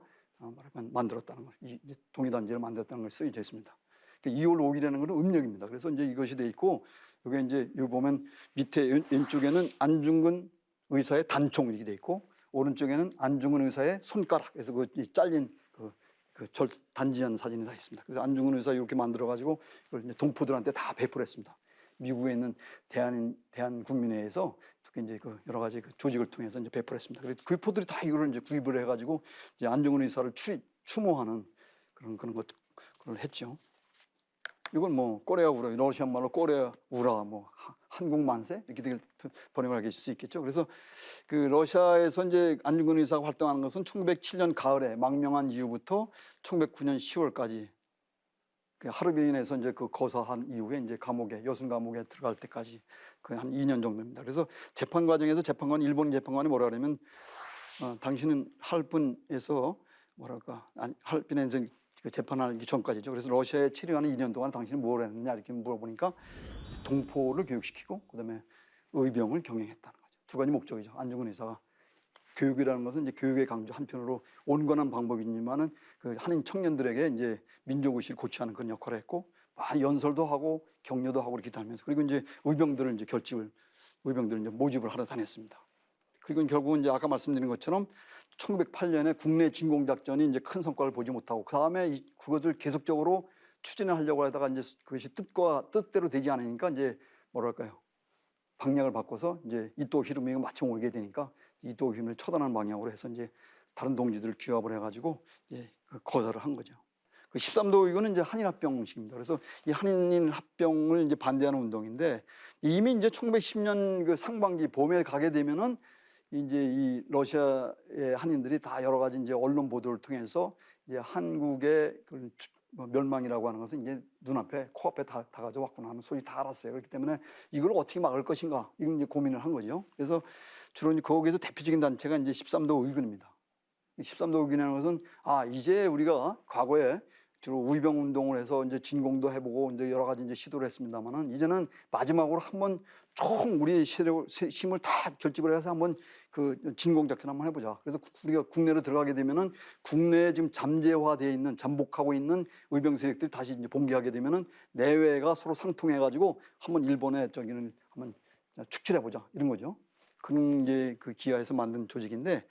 만들었다는 걸, 이제 동의단지를 만들었다는 걸 쓰여져 있습니다. 2월 5일이라는 것은 음력입니다. 그래서 이제 이것이 돼 있고 여기 이제 여기 보면 밑에 왼쪽에는 안중근 의사의 단총 이렇게 돼 있고 오른쪽에는 안중근 의사의 손가락. 그래서 그 잘린 절 단지한 사진이 다 있습니다. 그래서 안중근 의사 이렇게 만들어 가지고 이걸 이제 동포들한테 다 배포를 했습니다. 미국에 있는 대한국민회에서 특히 이제 그 여러 가지 그 조직을 통해서 이제 배포를 했습니다. 그래서 구입포들이 다 이거를 이제 구입을 해가지고 이제 안중근 의사를 추모하는 그런 것을 했죠. 이건 뭐 꼬레아 우라, 러시아 말로 꼬레아 우라, 뭐 한국 만세 이렇게 번역을 하실 수 있겠죠. 그래서 그 러시아에서 이제 안중근 의사가 활동하는 것은 1907년 가을에 망명한 이후부터 1909년 10월까지 그 하르빈에서 이제 그 거사한 이후에 이제 여순 감옥에 들어갈 때까지 거의 한 2년 정도입니다. 그래서 재판 과정에서 일본 재판관이 뭐라 그러면 당신은 하얼빈에서 하얼빈에서 그 재판하기 전까지죠. 그래서 러시아에 체류하는 2년 동안 당신은 뭘 했느냐 이렇게 물어보니까 동포를 교육시키고 그다음에 의병을 경영했다는 거죠. 두 가지 목적이죠. 안중근 의사가 교육이라는 것은 이제 교육의 강조 한편으로 온건한 방법이지만은 그 한인 청년들에게 이제 민족의식을 고취하는 그런 역할을 했고 많이 연설도 하고 격려도 하고 이렇게 다니면서 그리고 이제 의병들을 이제 의병들을 이제 모집을 하러 다녔습니다. 그리고 결국은 이제 아까 말씀드린 것처럼 1908년에 국내 진공작전이 이제 큰 성과를 보지 못하고 그 다음에 그것을 계속적으로 추진을 하려고 하다가 이제 그것이 뜻대로 되지 않으니까 이제 뭐랄까요 방향을 바꿔서 이제 이토 히로부미가 마침 오게 되니까 이토 히로부미를 처단하는 방향으로 해서 이제 다른 동지들을 규합을 해가지고 이제 거사를 한 거죠. 그 13도 이거는 이제 한인 합병식입니다. 그래서 이 한인 합병을 이제 반대하는 운동인데 이미 이제 1910년 그 상반기 봄에 가게 되면은 이제 이 러시아의 한인들이 다 여러 가지 이제 언론 보도를 통해서 이제 한국의 그 멸망이라고 하는 것은 이제 눈앞에 코앞에 다 가져왔구나 하는 소리 다 알았어요. 그렇기 때문에 이걸 어떻게 막을 것인가 이런 이제 고민을 한 거죠. 그래서 주로 이제 거기에서 대표적인 단체가 이제 13도 의군입니다. 13도 의군이라는 것은 이제 우리가 과거에 주로 우이병 운동을 해서 이제 진공도 해보고 이제 여러 가지 이제 시도를 했습니다만은 이제는 마지막으로 한번 총 우리의 힘을 다 결집을 해서 한번 그 진공 작전 한번 해보자. 그래서 우리가 국내로 들어가게 되면은 국내에 지금 잠재화되어 있는 잠복하고 있는 의병 세력들이 다시 이제 봉기하게 되면은 내외가 서로 상통해가지고 한번 일본에 저기는 한번 축출해보자 이런 거죠. 그런 이제 그 기하에서 만든 조직인데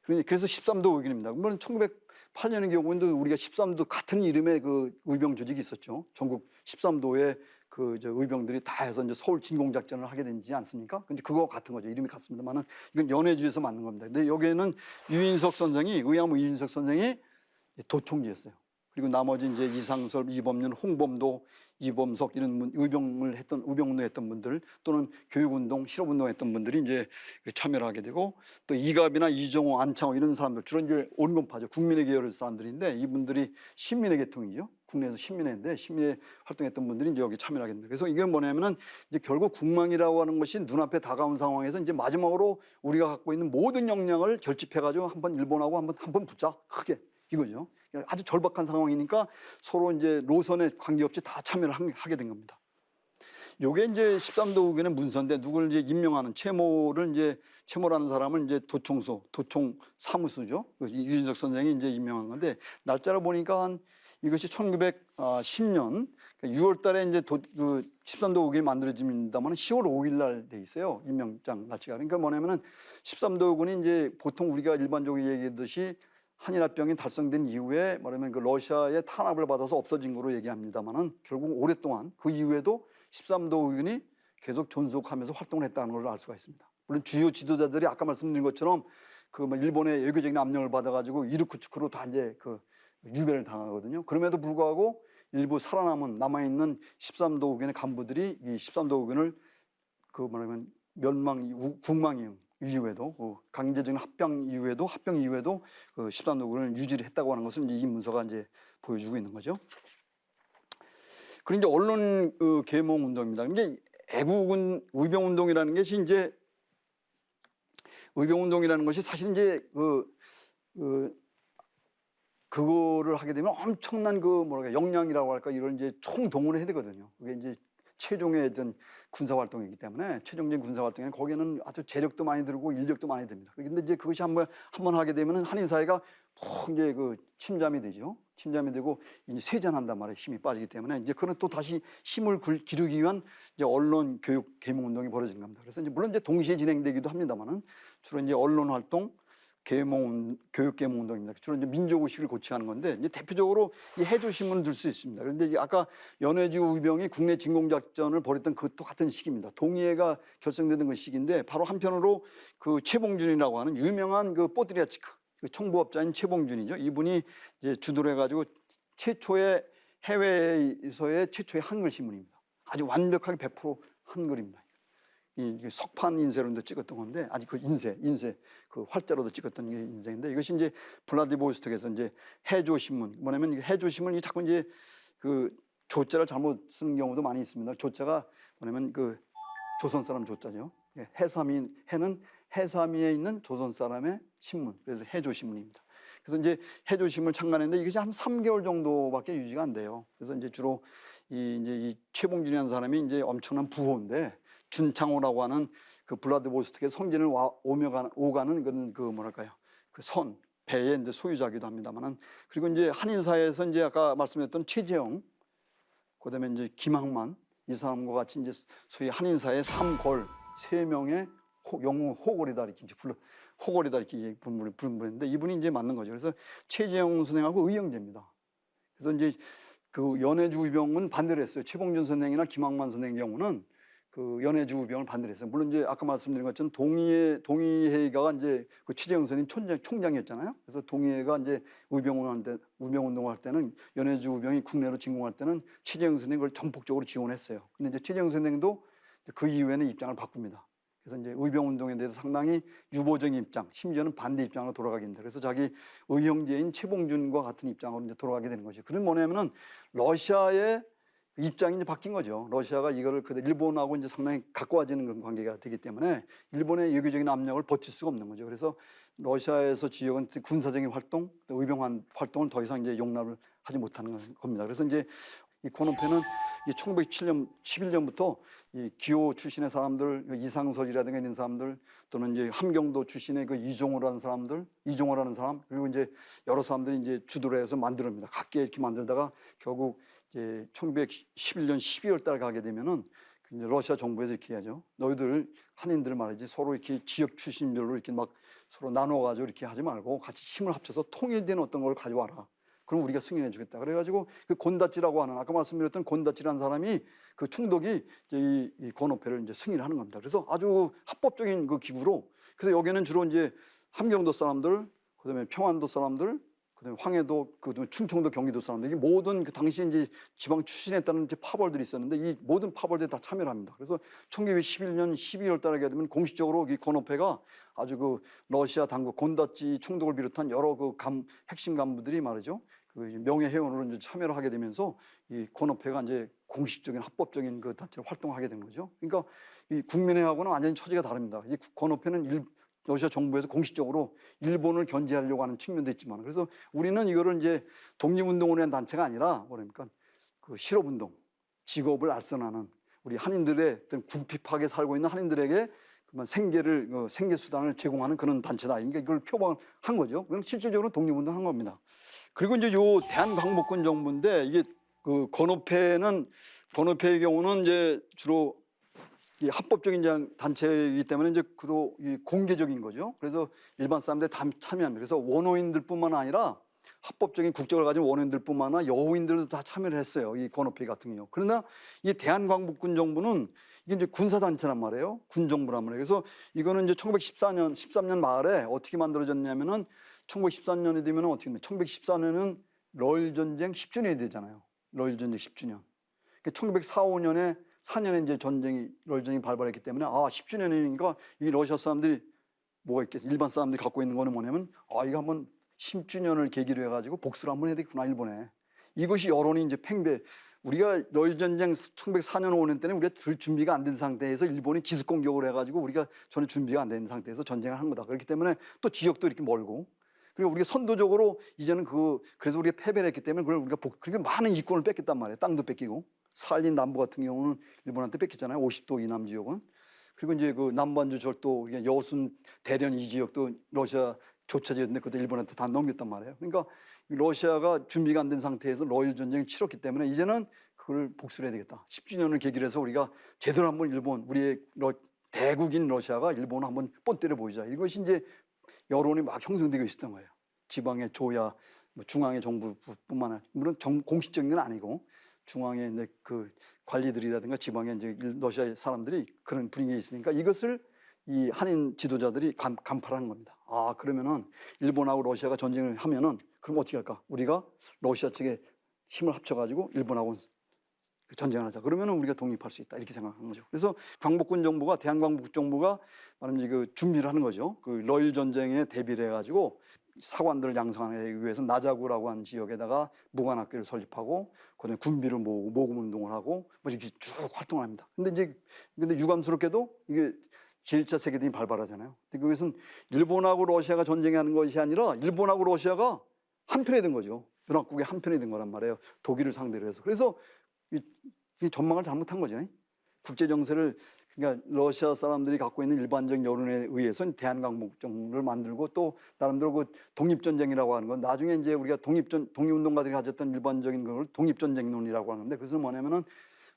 그래서 13도 의견입니다. 물론 1908년의 경우에도 우리가 13도 같은 이름의 그 의병 조직이 있었죠. 전국 13도의 그 의병들이 다 해서 이제 서울 진공작전을 하게 되지 않습니까? 근데 그거 같은 거죠. 이름이 같습니다만은 이건 연해주에서 만든 겁니다. 근데 여기에는 의암 유인석 선생이 도총지였어요. 그리고 나머지 이제 이상설, 이범윤, 홍범도, 이범석 이런 의병운동 했던 분들 또는 교육운동, 실업운동 했던 분들이 이제 참여를 하게 되고 또 이갑이나 이정호, 안창호 이런 사람들 주로 이제 온건파죠. 국민의 계열의 사람들인데 이분들이 신민의 계통이죠. 국내에서 신민회인데 신민회 활동했던 분들이 이제 여기 참여를 하게 됩니다. 그래서 이게 뭐냐면은 이제 결국 국망이라고 하는 것이 눈앞에 다가온 상황에서 이제 마지막으로 우리가 갖고 있는 모든 역량을 결집해가지고 한번 일본하고 한번 붙자 크게 이거죠. 아주 절박한 상황이니까 서로 이제 노선에 관계없이 다 참여를 하게 된 겁니다. 요게 이제 13도 의견의 문서인데 누구를 이제 임명하는 채모라는 사람은 이제 도총 사무수죠. 유인석 선생이 이제 임명한 건데 날짜를 보니까 이것이 1910년 6월 달에 이제 그 13도 의견이 만들어집니다만 10월 5일 날 돼 있어요. 임명장 날짜가. 그러니까 뭐냐면은 13도 의견이 이제 보통 우리가 일반적으로 얘기하듯이 한일합병이 달성된 이후에 말하면 그 러시아의 탄압을 받아서 없어진 거로 얘기합니다만은 결국 오랫동안 그 이후에도 13도 의견이 계속 존속하면서 활동을 했다는 걸 알 수가 있습니다. 물론 주요 지도자들이 아까 말씀드린 것처럼 그 일본의 외교적인 압력을 받아가지고 이르쿠츠크로 다 이제 그 유배를 당하거든요. 그럼에도 불구하고 일부 남아있는 13도 의견의 간부들이 이 13도 의견을 그 말하면 국망 이후에도 강제적인 합병 이후에도 그 13도 의견을 유지를 했다고 하는 것을 이 문서가 이제 보여주고 있는 거죠. 그리고 이제 언론 계몽 운동입니다. 이제 애국은 의병 운동이라는 것이 이제 의병 운동이라는 것이 사실 이제 그거를 하게 되면 엄청난 역량이라고 할까 이걸 이제 총동원을 해야 되거든요. 그게 이제 최종의 어떤 군사 활동이기 때문에 최종적인 군사 활동에는 거기에는 아주 재력도 많이 들고 인력도 많이 듭니다. 그런데 이제 그것이 한번 하게 되면은 한인 사회가 푹 이제 그 침잠이 되죠. 침잠이 되고 이제 쇠잔한단 말이에요. 힘이 빠지기 때문에 이제 그는 또 다시 힘을 기르기 위한 이제 언론 교육 계몽 운동이 벌어지는 겁니다. 그래서 이제 물론 이제 동시에 진행되기도 합니다만은 주로 이제 언론 활동 교육 계몽 운동입니다. 주로 이제 민족 의식을 고취하는 건데 이제 대표적으로 이 해조 신문을 들 수 있습니다. 그런데 이제 아까 연해주 의병이 국내 진공 작전을 벌였던 그것도 같은 시기입니다. 동의회가 결성되는 그 시기인데 바로 한편으로 그 최봉준이라고 하는 유명한 그 뽀드리아치크 그 총부업자인 최봉준이죠. 이분이 이제 주도를 해가지고 최초의 해외에서의 최초의 한글 신문입니다. 아주 완벽하게 100% 한글입니다. 이 석판 인쇄로도 찍었던 건데 아직 그 인쇄 그 활자로도 찍었던 게 인쇄인데 이것이 이제 블라디보스톡에서 이제 해조 신문 뭐냐면 해조 신문이 자꾸 이제 그 조자를 잘못 쓰는 경우도 많이 있습니다. 조자가 뭐냐면 그 조선 사람 조자죠. 해는 해삼이에 있는 조선 사람의 신문 그래서 해조 신문입니다. 그래서 이제 해조심을 창간했는데 이것이 한 3개월 정도밖에 유지가 안 돼요. 그래서 이제 주로 이 최봉준이라는 사람이 이제 엄청난 부호인데 준창호라고 하는 그 블라디보스토크의 성진을 오가는 그 뭐랄까요, 그 선 배의 이제 소유자기도 합니다만은, 그리고 이제 한인사에서 이제 아까 말씀드렸던 최재형, 그다음에 이제 김항만, 이 사람과 같이 이제 소위 한인사의 삼걸 세 명의 영웅 호걸이다 이렇게 이제 호걸이다 이렇게 부른 분인데 이분이 이제 맞는 거죠. 그래서 최재형 선생하고 의형제입니다. 그래서 이제 그 연해주의병은 반대를 했어요. 최봉준 선생이나 김항만 선생의 경우는 그 연해주의병을 반대를 했어요. 물론 이제 아까 말씀드린 것처럼 동의회가 이제 그 최재형 선생님 총장이었잖아요. 그래서 동의회가 이제 우병운동을 할 때는 연해주의병이 국내로 진공할 때는 최재형 선생님 그걸 전폭적으로 지원했어요. 근데 이제 최재형 선생도 그 이후에는 입장을 바꿉니다. 그래서 이제 의병운동에 대해서 상당히 유보적인 입장, 심지어는 반대 입장으로 돌아가게 됩니다. 그래서 자기 의형제인 최봉준과 같은 입장으로 이제 돌아가게 되는 거죠. 그런 뭐냐면은 러시아의 입장이 이제 바뀐 거죠. 러시아가 이거를 일본하고 이제 상당히 가까워지는 그런 관계가 되기 때문에 일본의 외교적인 압력을 버틸 수가 없는 거죠. 그래서 러시아에서 지역은 군사적인 활동, 의병 활동을 더 이상 이제 용납을 하지 못하는 겁니다. 그래서 이제 이 권오페는 1911년부터 이 기호 출신의 사람들, 이상설이라든가 이런 사람들, 또는 이제 함경도 출신의 그 이종호라는 사람, 그리고 이제 여러 사람들이 이제 주도를 해서 만들어냅니다. 각계 이렇게 만들다가 결국 이제 1911년 12월 달 가게 되면은 이제 러시아 정부에서 이렇게 하죠. 너희들 한인들 말이지 서로 이렇게 지역 출신별로 이렇게 막 서로 나눠가지고 이렇게 하지 말고 같이 힘을 합쳐서 통일된 어떤 걸 가져와라. 그럼 우리가 승인해 주겠다. 그래가지고 그 곤다치라고 하는, 아까 말씀드렸던 곤다치라는 사람이 그 총독이 이 권오페를 이제 승인을 하는 겁니다. 그래서 아주 합법적인 그 기구로, 그래서 여기는 주로 이제 함경도 사람들, 그다음에 평안도 사람들, 그다음에 황해도, 그다음에 충청도, 경기도 사람들, 이 모든 그 당시 이제 지방 출신에 따른 이제 파벌들이 있었는데 이 모든 파벌들이 다 참여를 합니다. 그래서 1911년 12월 달에 되면 공식적으로 이 권오페가 아주 그 러시아 당국 곤다치 총독을 비롯한 여러 그 핵심 간부들이 말이죠. 그 명예회원으로 이제 참여를 하게 되면서 이 권오페가 이제 공식적인 합법적인 그 단체로 활동하게 된 거죠. 그러니까 이 국민회하고는 완전히 처지가 다릅니다. 이 권오페는 러시아 정부에서 공식적으로 일본을 견제하려고 하는 측면도 있지만, 그래서 우리는 이거를 이제 독립운동을 위한 단체가 아니라 뭐랍니까, 그 실업운동, 직업을 알선하는 우리 한인들의 어떤 궁핍하게 살고 있는 한인들에게 그만 생계 수단을 제공하는 그런 단체다. 그러니까 이걸 표방한 거죠. 그럼 실질적으로 독립운동한 겁니다. 그리고 이제 요 대한광복군 정부인데 이게 그 권오페의 경우는 이제 주로 이 합법적인 단체이기 때문에 이제 주로 이 공개적인 거죠. 그래서 일반 사람들이 다 참여합니다. 그래서 원어민들뿐만 아니라 합법적인 국적을 가진 원어민들뿐만 아니라 여호인들도 다 참여를 했어요. 이 권오페 같은 경우. 그러나 이 대한광복군 정부는 이게 이제 군사단체란 말이에요. 군정부란 말이에요. 그래서 이거는 이제 13년 말에 어떻게 만들어졌냐면은 1914년이 되면 어떻게 됩니까? 1914년은 러일 전쟁 10주년이 되잖아요. 러일 전쟁 10주년. 그러니까 1904, 5년에 4년에 이제 러일 전쟁이 발발했기 때문에 10주년이니까 이 러시아 사람들이 뭐가 있겠어? 일반 사람들이 갖고 있는 거는 뭐냐면 이거 한번 10주년을 계기로 해가지고 복수를 한번 해야 되겠구나 일본에. 이것이 여론이 이제 팽배. 우리가 러일 전쟁 1904년 5년 때는 우리가 들 준비가 안 된 상태에서 일본이 기습 공격을 해가지고 우리가 전혀 준비가 안 된 상태에서 전쟁을 한 거다. 그렇기 때문에 또 지역도 이렇게 멀고, 그리고 우리가 선도적으로 이제는 그래서 우리가 패배를 했기 때문에 그걸 우리가 그렇게 많은 이권을 뺏겼단 말이에요. 땅도 뺏기고. 살린 남부 같은 경우는 일본한테 뺏겼잖아요. 50도 이남 지역은. 그리고 이제 그 남반주 절도 여순 대련 이 지역도 러시아 조차지였는데 그것도 일본한테 다 넘겼단 말이에요. 그러니까 러시아가 준비가 안 된 상태에서 러일 전쟁을 치렀기 때문에 이제는 그걸 복수를 해야 되겠다. 10주년을 계기로 해서 우리가 제대로 한번 우리의 대국인 러시아가 일본을 한번 뻔때려 보이자. 이것이 이제 여론이 막 형성되고 있었던 거예요. 지방의 조야, 중앙의 정부뿐만 아니라, 물론 공식적인 건 아니고 중앙의 이제 그 관리들이라든가 지방의 이제 러시아 사람들이 그런 분위기에 있으니까 이것을 이 한인 지도자들이 간파하는 겁니다. 그러면은 일본하고 러시아가 전쟁을 하면은 그럼 어떻게 할까? 우리가 러시아 측에 힘을 합쳐가지고 일본하고 전쟁을 하자. 그러면은 우리가 독립할 수 있다. 이렇게 생각하는 거죠. 그래서 대한광복군 정부가 말하면 그 준비를 하는 거죠. 그 러일 전쟁에 대비를 해가지고 사관들을 양성하기 위해서 나자구라고 하는 지역에다가 무관학교를 설립하고, 그다음에 군비를 모으고 모금 운동을 하고 뭐 이렇게 쭉 활동을 합니다. 근데 유감스럽게도 이게 제1차 세계대전이 발발하잖아요. 근데 그것은 일본하고 러시아가 전쟁하는 것이 아니라 일본하고 러시아가 한편이 된 거죠. 연합국의 한편이 된 거란 말이에요. 독일을 상대로 해서. 그래서 이 전망을 잘못한 거죠. 국제 정세를 그러니까 러시아 사람들이 갖고 있는 일반적 여론에 의해서 대한강복정을 만들고 또 나름대로 그 독립전쟁이라고 하는 건 나중에 이제 우리가 독립운동가들이 가졌던 일반적인 걸 독립전쟁론이라고 하는데 그것은 뭐냐면은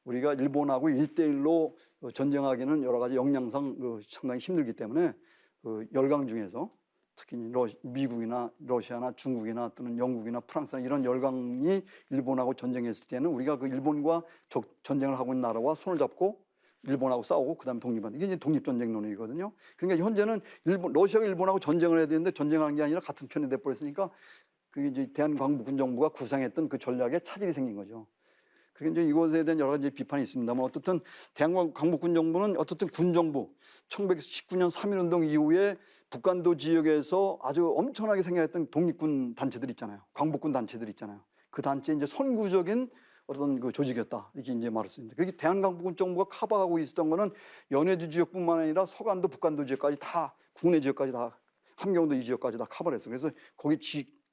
우리가 일본하고 1대1로 전쟁하기는 여러 가지 역량상 상당히 힘들기 때문에 열강 중에서 특히 미국이나 러시아나 중국이나 또는 영국이나 프랑스나 이런 열강이 일본하고 전쟁했을 때는 우리가 그 일본과 전쟁을 하고 있는 나라와 손을 잡고 일본하고 싸우고 그다음에 독립하는 이게 이제 독립전쟁론이거든요. 그러니까 현재는 러시아가 일본하고 전쟁을 해야 되는데 전쟁하는 게 아니라 같은 편이 돼 버렸으니까 그게 이제 대한광복군 정부가 구상했던 그 전략에 차질이 생긴 거죠. 그러니까 이제 이것에 대한 여러 가지 비판이 있습니다만 어떻든 대한광복군 정부는 어떻든 군 정부 1919년 3.1운동 이후에 북한도 지역에서 아주 엄청나게 생겨났던 독립군 단체들 있잖아요. 광복군 단체들 있잖아요. 그 단체 이제 선구적인 어떤 그 조직이었다 이렇게 이제 말했습니다. 그렇게 대한광복군 정부가 커버하고 있었던 거는 연해주 지역뿐만 아니라 서간도, 북간도 지역까지 다 국내 지역까지 다 함경도 이 지역까지 다 커버했어요. 그래서 거기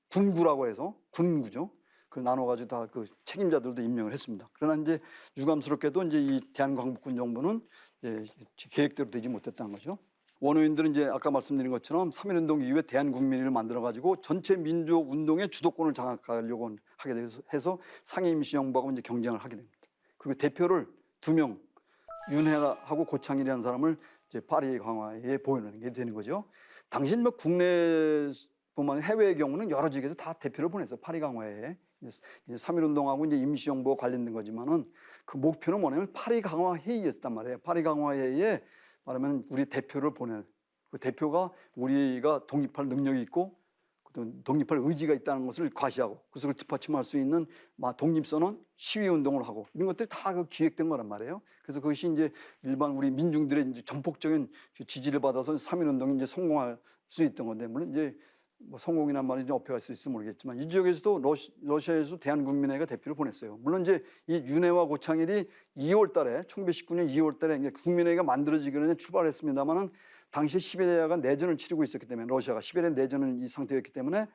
군구라고 해서 군구죠. 그 나눠가지고 다 그 책임자들도 임명을 했습니다. 그러나 이제 유감스럽게도 이제 이 대한광복군 정부는 이제 계획대로 되지 못했다는 거죠. 원어민들은 이제 아까 말씀드린 것처럼 3.1운동 이후에 대한국민회를 만들어가지고 전체 민족 운동의 주도권을 장악하려고 하게 해서 상해임시정부하고 이제 경쟁을 하게 됩니다. 그리고 대표를 2명 윤회하고 고창일이라는 사람을 이제 파리 강화에 보내는 게 되는 거죠. 당시 뭐 국내뿐만 아니라 해외의 경우는 여러 지역에서 다 대표를 보냈어요. 파리 강화에. 3.1운동하고 이제 임시정부와 관련된 거지만은 그 목표는 뭐냐면 파리 강화 회의였단 말이에요. 파리 강화 회의에 말하면 우리 대표를 보내. 그 대표가 우리가 독립할 능력이 있고 독립할 의지가 있다는 것을 과시하고 그것을 뒷받침할 수 있는 독립선언, 시위운동을 하고 이런 것들이 다 그 기획된 거란 말이에요. 그래서 그것이 이제 일반 우리 민중들의 이제 전폭적인 지지를 받아서 3.1운동이 이제 성공할 수 있던 건데 물론 이제 뭐 성공이란 말이 이제 어폐할 수 있을지 모르겠지만 이 지역에서도 러시아에서 대한국민회가 대표를 보냈어요. 물론 이제 이 윤회와 고창일이 2월달에 1919년 2월달에 국민회가 만들어지기 전에 출발했습니다만은 당시 시베리아가 내전을 치르고 있었기 때문에 러시아가 시베리아 내전을 이 상태였기 때문에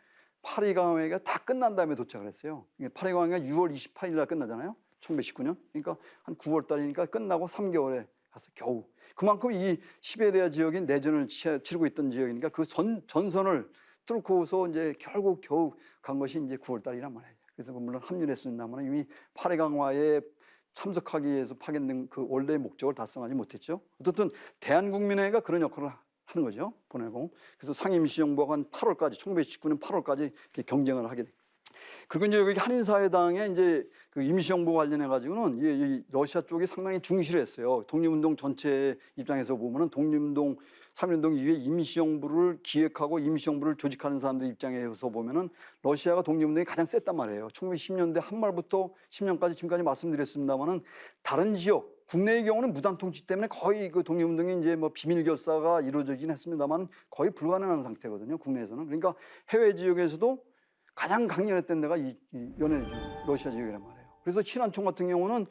파리 강화회가 다 끝난 다음에 도착을 했어요. 파리 강화회가 6월 28일 날 끝나잖아요. 1919년. 그러니까 한 9월달이니까 끝나고 3개월에 가서 겨우 그만큼 이 시베리아 지역이 내전을 치르고 있던 지역이니까 그 전선을 뚫고서 이제 결국 겨우 간 것이 이제 9월달이란 말이에요. 그래서 물론 합류했습니다만 이미 파리 강화에 참석하기 위해서 파견된 그 원래의 목적을 달성하지 못했죠. 어쨌든 대한국민회가 그런 역할을 하는 거죠. 보내고 그래서 상임시정부가 한 8월까지 1919년 8월까지 경쟁을 하게 됩니다. 그리고 이제 여기 한인사회당에 이제 그 임시정부 관련해 가지고는 이 러시아 쪽이 상당히 중시를 했어요. 독립운동 전체 입장에서 보면은 독립운동 3.1운동 이후에 임시정부를 기획하고 임시정부를 조직하는 사람들 입장에서 보면은 러시아가 독립운동이 가장 셌단 말이에요. 1910년대 한말부터 10년까지 지금까지 말씀드렸습니다만은 다른 지역 국내의 경우는 무단 통치 때문에 거의 그 독립운동이 이제 뭐 비밀 결사가 이루어지긴 했습니다만 거의 불가능한 상태거든요. 국내에서는. 그러니까 해외 지역에서도 가장 강렬했던 데가 이 연해주 러시아 지역이란 말이에요. 그래서 신안총 같은 경우는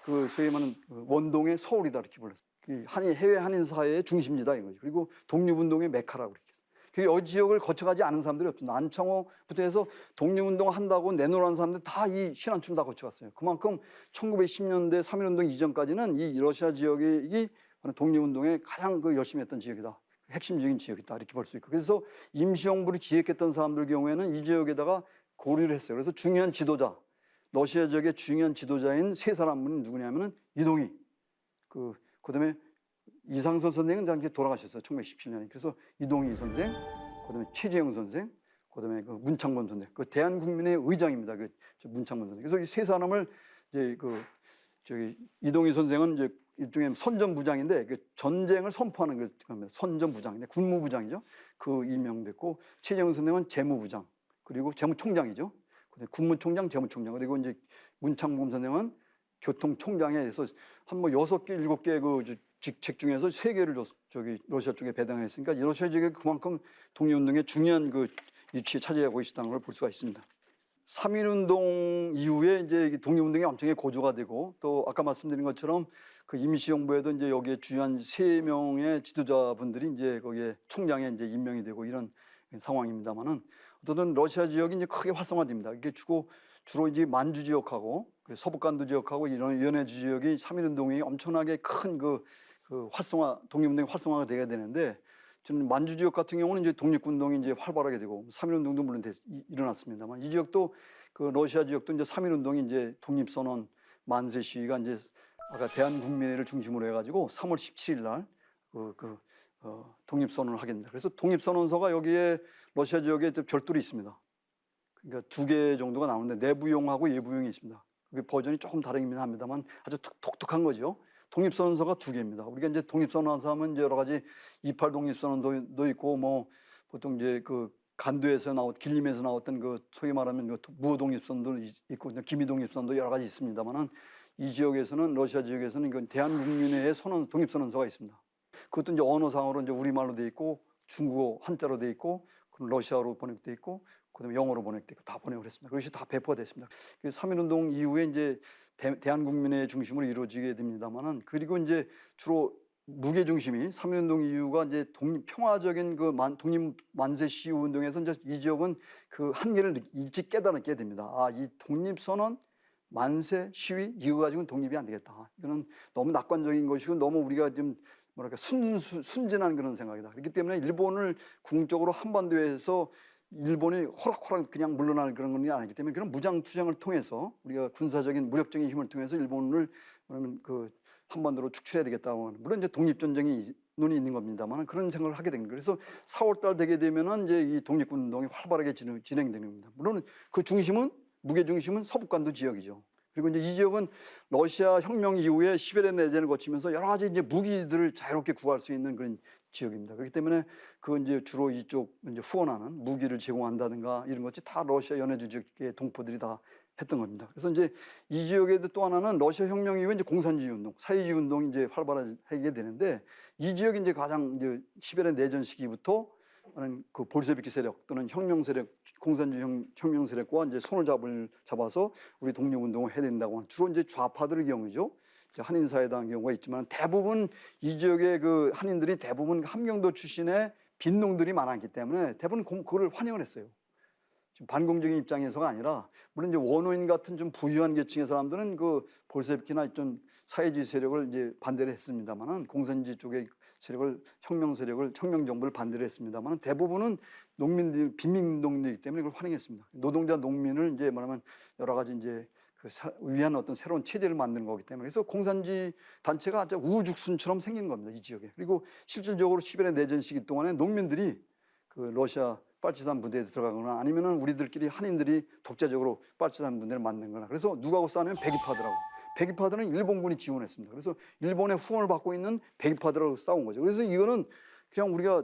그 소위 말하는 원동의 서울이다 이렇게 불렀어요. 해외 한인 사회의 중심지다 이거죠. 그리고 독립운동의 메카라고 그렇게. 이 지역을 거쳐가지 않은 사람들이 없습니다. 안창호부터 해서 독립운동 한다고 내놓으라는 사람들 다 이 신안촌 다 거쳐갔어요. 그만큼 1910년대 3.1운동 이전까지는 이 러시아 지역이 독립운동에 가장 그 열심히 했던 지역이다. 핵심적인 지역이다 이렇게 볼 수 있고 그래서 임시정부를 기획했던 사람들 경우에는 이 지역에다가 고려를 했어요. 그래서 중요한 지도자 러시아 지역의 중요한 지도자인 세 사람은 누구냐면은 이동희 그다음에 이상선 선생은 당시에 돌아가셨어요. 1917년에. 그래서 이동희 선생, 그다음에 최재형 선생, 그다음에 그 문창범 선생. 그 대한국민회 의장입니다. 그 문창범 선생. 그래서 이 세 사람을 이제 이동희 선생은 이제 일종의 선전부장인데 그 전쟁을 선포하는 겁니다. 선전부장인데 군무부장이죠. 그 임명됐고 최재형 선생은 재무부장 그리고 재무총장이죠. 군무총장, 재무총장 그리고 이제 문창범 선생은 교통총장에서 한 뭐 6개, 7개 그 직책 중에서 3개를 러시아 쪽에 배당을 했으니까 러시아 지역에 그만큼 독립운동의 중요한 그 위치에 차지하고 있었다는 걸 볼 수가 있습니다. 3.1운동 이후에 이제 독립운동이 엄청나게 고조가 되고 또 아까 말씀드린 것처럼 그 임시정부에도 이제 여기에 주요한 3명의 지도자분들이 이제 거기에 총장에 이제 임명이 되고 이런 상황입니다만은 어쨌든 러시아 지역이 이제 크게 활성화됩니다. 이게 주로 이제 만주 지역하고 그 서북간도 지역하고 이런 연해주 지역이 3.1운동이 엄청나게 큰 그 활성화 독립운동이 활성화가 되게 되는데 저는 만주 지역 같은 경우는 이제 독립운동이 이제 활발하게 되고 3.1운동도 물론 일어났습니다만 이 지역도 그 러시아 지역도 이제 3.1운동이 이제 독립선언 만세 시위가 이제 아까 대한국민회를 중심으로 해가지고 3월 17일 날 독립선언을 하게 됩니다. 그래서 독립선언서가 여기에 러시아 지역에 별도로 있습니다. 그러니까 2개 정도가 나오는데 내부용하고 예부용이 있습니다. 그 버전이 조금 다르긴 합니다만 아주 독특한 거죠. 독립선언서가 2개입니다. 우리가 이제 독립선언서 하면 이제 여러 가지 28 독립선언도 있고 뭐 보통 이제 그 간도에서 길림에서 나왔던 그 소위 말하면 그 무호 독립선도 있고 기미 독립선도 여러 가지 있습니다만은 이 지역에서는 러시아 지역에서는 이건 대한국민회의 독립선언서가 있습니다. 그것도 이제 언어상으로 이제 우리말로 돼 있고 중국어 한자로 돼 있고 그럼 러시아로 번역돼 있고 그다음에 영어로 번역돼 있고 다 번역을 했습니다. 그것이 다 배포가 됐습니다. 3.1운동 이후에 이제 대한국민회 중심으로 이루어지게 됩니다만은 그리고 이제 주로 무게 중심이 3.1운동 이후가 이제 평화적인 그 독립 만세 시위 운동에서 이제 이 지역은 그 한계를 일찍 깨닫게 됩니다. 아, 이 독립선언 만세 시위 이거 가지고는 독립이 안 되겠다. 이거는 너무 낙관적인 것이고 너무 우리가 좀 뭐랄까 순진한 그런 생각이다. 그렇기 때문에 일본을 궁극적으로 한반도에서 일본이 호락호락 그냥 물러날 그런 건 아니기 때문에 그런 무장투쟁을 통해서 우리가 군사적인 무력적인 힘을 통해서 일본을 그러면 그 한반도로 축출해야 되겠다고. 물론 이제 독립전쟁이 눈이 있는 겁니다만 그런 생각을 하게 된 거예요. 그래서 4월달 되게 되면은 이제 이 독립운동이 활발하게 진행되는 겁니다. 물론 그 중심은 무게 중심은 서북간도 지역이죠. 그리고 이제 이 지역은 러시아 혁명 이후에 시베리아 내전을 거치면서 여러 가지 이제 무기들을 자유롭게 구할 수 있는 그런 지역입니다. 그렇기 때문에 그 이제 주로 이쪽 이제 후원하는 무기를 제공한다든가 이런 것이 다 러시아 연해주 지역의 동포들이 다 했던 겁니다. 그래서 이제 이 지역에도 또 하나는 러시아 혁명 이후에 이제 공산주의 운동, 사회주의 운동이 이제 활발하게 되는데 이 지역이 이제 가장 이제 시베리아 내전 시기부터 그 볼셰비키 세력 또는 혁명 세력, 공산주의 혁명 세력과 이제 손을 잡아서 우리 독립운동을 해야 된다고 하는 주로 이제 좌파들의 경우죠. 한인사회당 경우가 있지만 대부분 이 지역의 그 한인들이 대부분 함경도 출신의 빈농들이 많았기 때문에 대부분 그걸 환영을 했어요. 지금 반공적인 입장에서가 아니라 물론 이제 원어민 같은 좀 부유한 계층의 사람들은 그 볼셰비키나 좀 사회주의 세력을 이제 반대를 했습니다만은 공산주의 쪽의 세력을 혁명 정부를 반대를 했습니다만은 대부분은 농민들 빈민농민이기 때문에 이걸 환영했습니다. 노동자 농민을 이제 말하면 여러 가지 이제 위한 어떤 새로운 체제를 만드는 거기 때문에 그래서 공산주의 단체가 아주 우후죽순처럼 생긴 겁니다. 이 지역에. 그리고 실질적으로 시베리아 내전 시기 동안에 농민들이 그 러시아 빨치산 부대에 들어가거나 아니면은 우리들끼리 한인들이 독자적으로 빨치산 부대를 만든 거나 그래서 누구하고 싸우면 백이파들하고 백이파들은 일본군이 지원했습니다. 그래서 일본의 후원을 받고 있는 백이파들하고 싸운 거죠. 그래서 이거는 그냥 우리가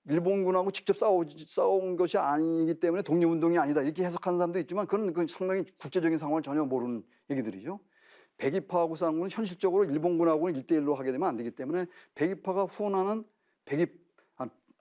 일본군하고 직접 싸운 것이 아니기 때문에 독립운동이 아니다 이렇게 해석하는 사람도 있지만 그건 상당히 국제적인 상황을 전혀 모르는 얘기들이죠. 백이파하고 싸운 건 현실적으로 일본군하고는 1대1로 하게 되면 안 되기 때문에 백이파가 후원하는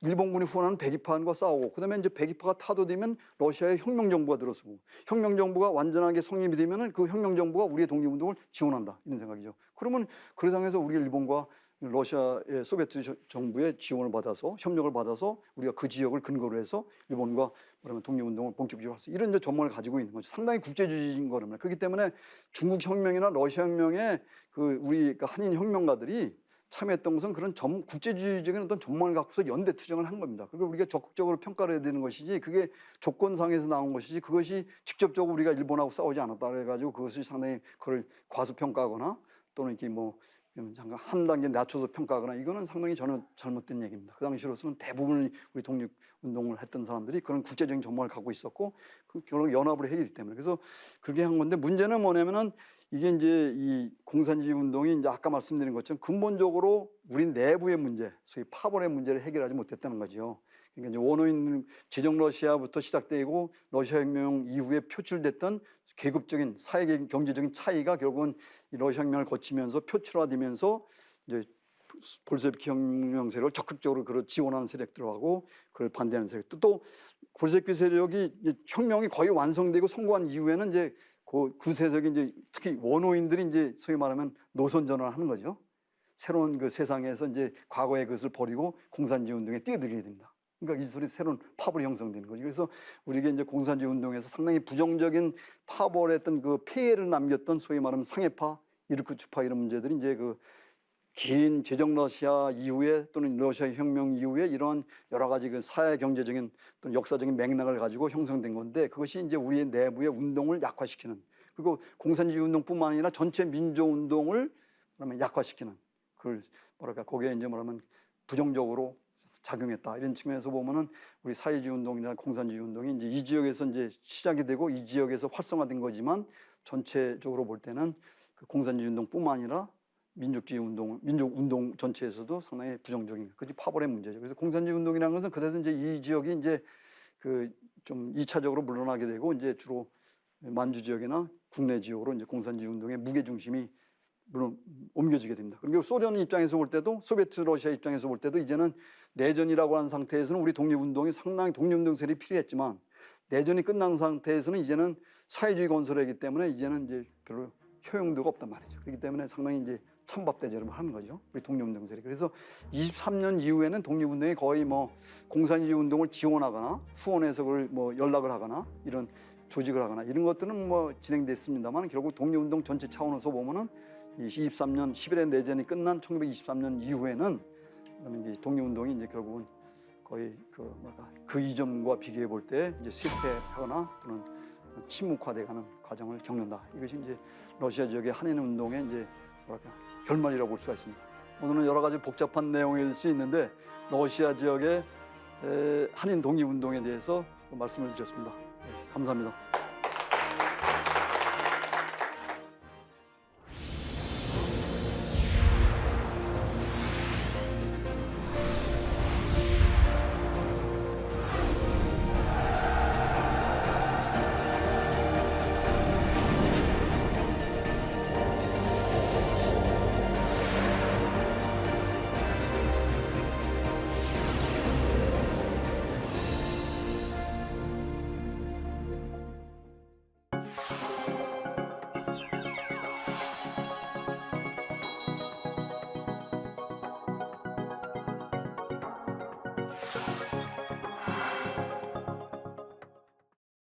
일본군이 후원하는 백이파과 싸우고 그다음에 이제 백이파가 타도되면 러시아의 혁명정부가 들어서고 혁명정부가 완전하게 성립이 되면은 그 혁명정부가 우리의 독립운동을 지원한다 이런 생각이죠. 그러면 그 상황에서 우리 일본과 러시아의 소비에트 정부의 지원을 받아서 협력을 받아서 우리가 그 지역을 근거로 해서 일본과 그러면 독립운동을 본격적으로 할 수 이런 이제 전망을 가지고 있는 거죠. 상당히 국제주의인 거랍니다. 그렇기 때문에 중국 혁명이나 러시아 혁명에 그 우리 한인 혁명가들이 참여했던 것은 그런 국제주의적인 어떤 전망을 갖고서 연대 투쟁을 한 겁니다. 그걸 우리가 적극적으로 평가를 해야 되는 것이지 그게 조건상에서 나온 것이지 그것이 직접적으로 우리가 일본하고 싸우지 않았다 그래가지고 그것을 상당히 그걸 과소평가하거나 또는 이렇게 뭐 잠깐 한 단계 낮춰서 평가하거나 이거는 상당히 전혀 잘못된 얘기입니다. 그 당시로서는 대부분 우리 독립운동을 했던 사람들이 그런 국제적인 전망을 갖고 있었고 그 결국 연합을 해야 되기 때문에 그래서 그렇게 한 건데 문제는 뭐냐면은 이게 이제 이 공산주의 운동이 이제 아까 말씀드린 것처럼 근본적으로 우리 내부의 문제, 소위 파벌의 문제를 해결하지 못했다는 거죠. 그러니까 이제 원어민 제정 러시아부터 시작되고 러시아 혁명 이후에 표출됐던 계급적인 사회 경제적인 차이가 결국은 이 러시아 혁명을 거치면서 표출화되면서 이제 볼셰비키 혁명 세력을 적극적으로 그걸 지원하는 세력들하고 그걸 반대하는 세력도 또 골세교 세력이 이제 혁명이 거의 완성되고 성공한 이후에는 이제 그 세력이 이제 특히 원로인들이 이제 소위 말하면 노선 전환을 하는 거죠. 새로운 그 세상에서 이제 과거의 것을 버리고 공산주의 운동에 뛰어들게 됩니다. 그러니까 이 소리 새로운 파벌이 형성되는 거죠. 그래서 우리가 이제 공산주의 운동에서 상당히 부정적인 파벌 했던 그 폐해를 남겼던 소위 말하면 상해파, 이르쿠츠파 이런 문제들이 이제 그 긴 제정 러시아 이후에 또는 러시아 혁명 이후에 이러한 여러 가지 그 사회 경제적인 또는 역사적인 맥락을 가지고 형성된 건데 그것이 이제 우리의 내부의 운동을 약화시키는 그리고 공산주의 운동뿐만 아니라 전체 민족 운동을 그러면 약화시키는 그걸 뭐랄까 거기에 이제 뭐라면 부정적으로 작용했다 이런 측면에서 보면은 우리 사회주의 운동이나 공산주의 운동이 이제 이 지역에서 이제 시작이 되고 이 지역에서 활성화된 거지만 전체적으로 볼 때는 그 공산주의 운동뿐만 아니라 민족 운동 전체에서도 상당히 부정적인 그게 파벌의 문제죠. 그래서 공산주의 운동이라는 것은 그래서 이제 이 지역이 이제 그 좀 2차적으로 물러나게 되고 이제 주로 만주 지역이나 국내 지역으로 이제 공산주의 운동의 무게 중심이 물론 옮겨지게 됩니다. 그리고 소련 입장에서 볼 때도 소비에트 러시아 입장에서 볼 때도 이제는 내전이라고 하는 상태에서는 우리 독립운동이 상당히 독립운동 세력이 필요했지만 내전이 끝난 상태에서는 이제는 사회주의 건설이기 때문에 이제는 이제 별로 효용도가 없단 말이죠. 그렇기 때문에 상당히 이제 찬밥대접을 하는 거죠. 우리 독립운동 세력. 그래서 23년 이후에는 독립운동이 거의 뭐 공산주의 운동을 지원하거나 후원해서 그걸 뭐 연락을 하거나 이런 조직을 하거나 이런 것들은 뭐 진행됐습니다만 결국 독립운동 전체 차원에서 보면은 23년 11회 내전이 끝난 1923년 이후에는 그러면 이제 독립운동이 이제 결국은 거의 그 이전과 비교해 볼 때 이제 실패하거나 또는 침묵화돼가는 과정을 겪는다. 이것이 이제 러시아 지역의 한인 운동의 이제 뭐랄까 결말이라고 볼 수가 있습니다. 오늘은 여러 가지 복잡한 내용일 수 있는데 러시아 지역의 한인 독립운동에 대해서 말씀을 드렸습니다. 감사합니다.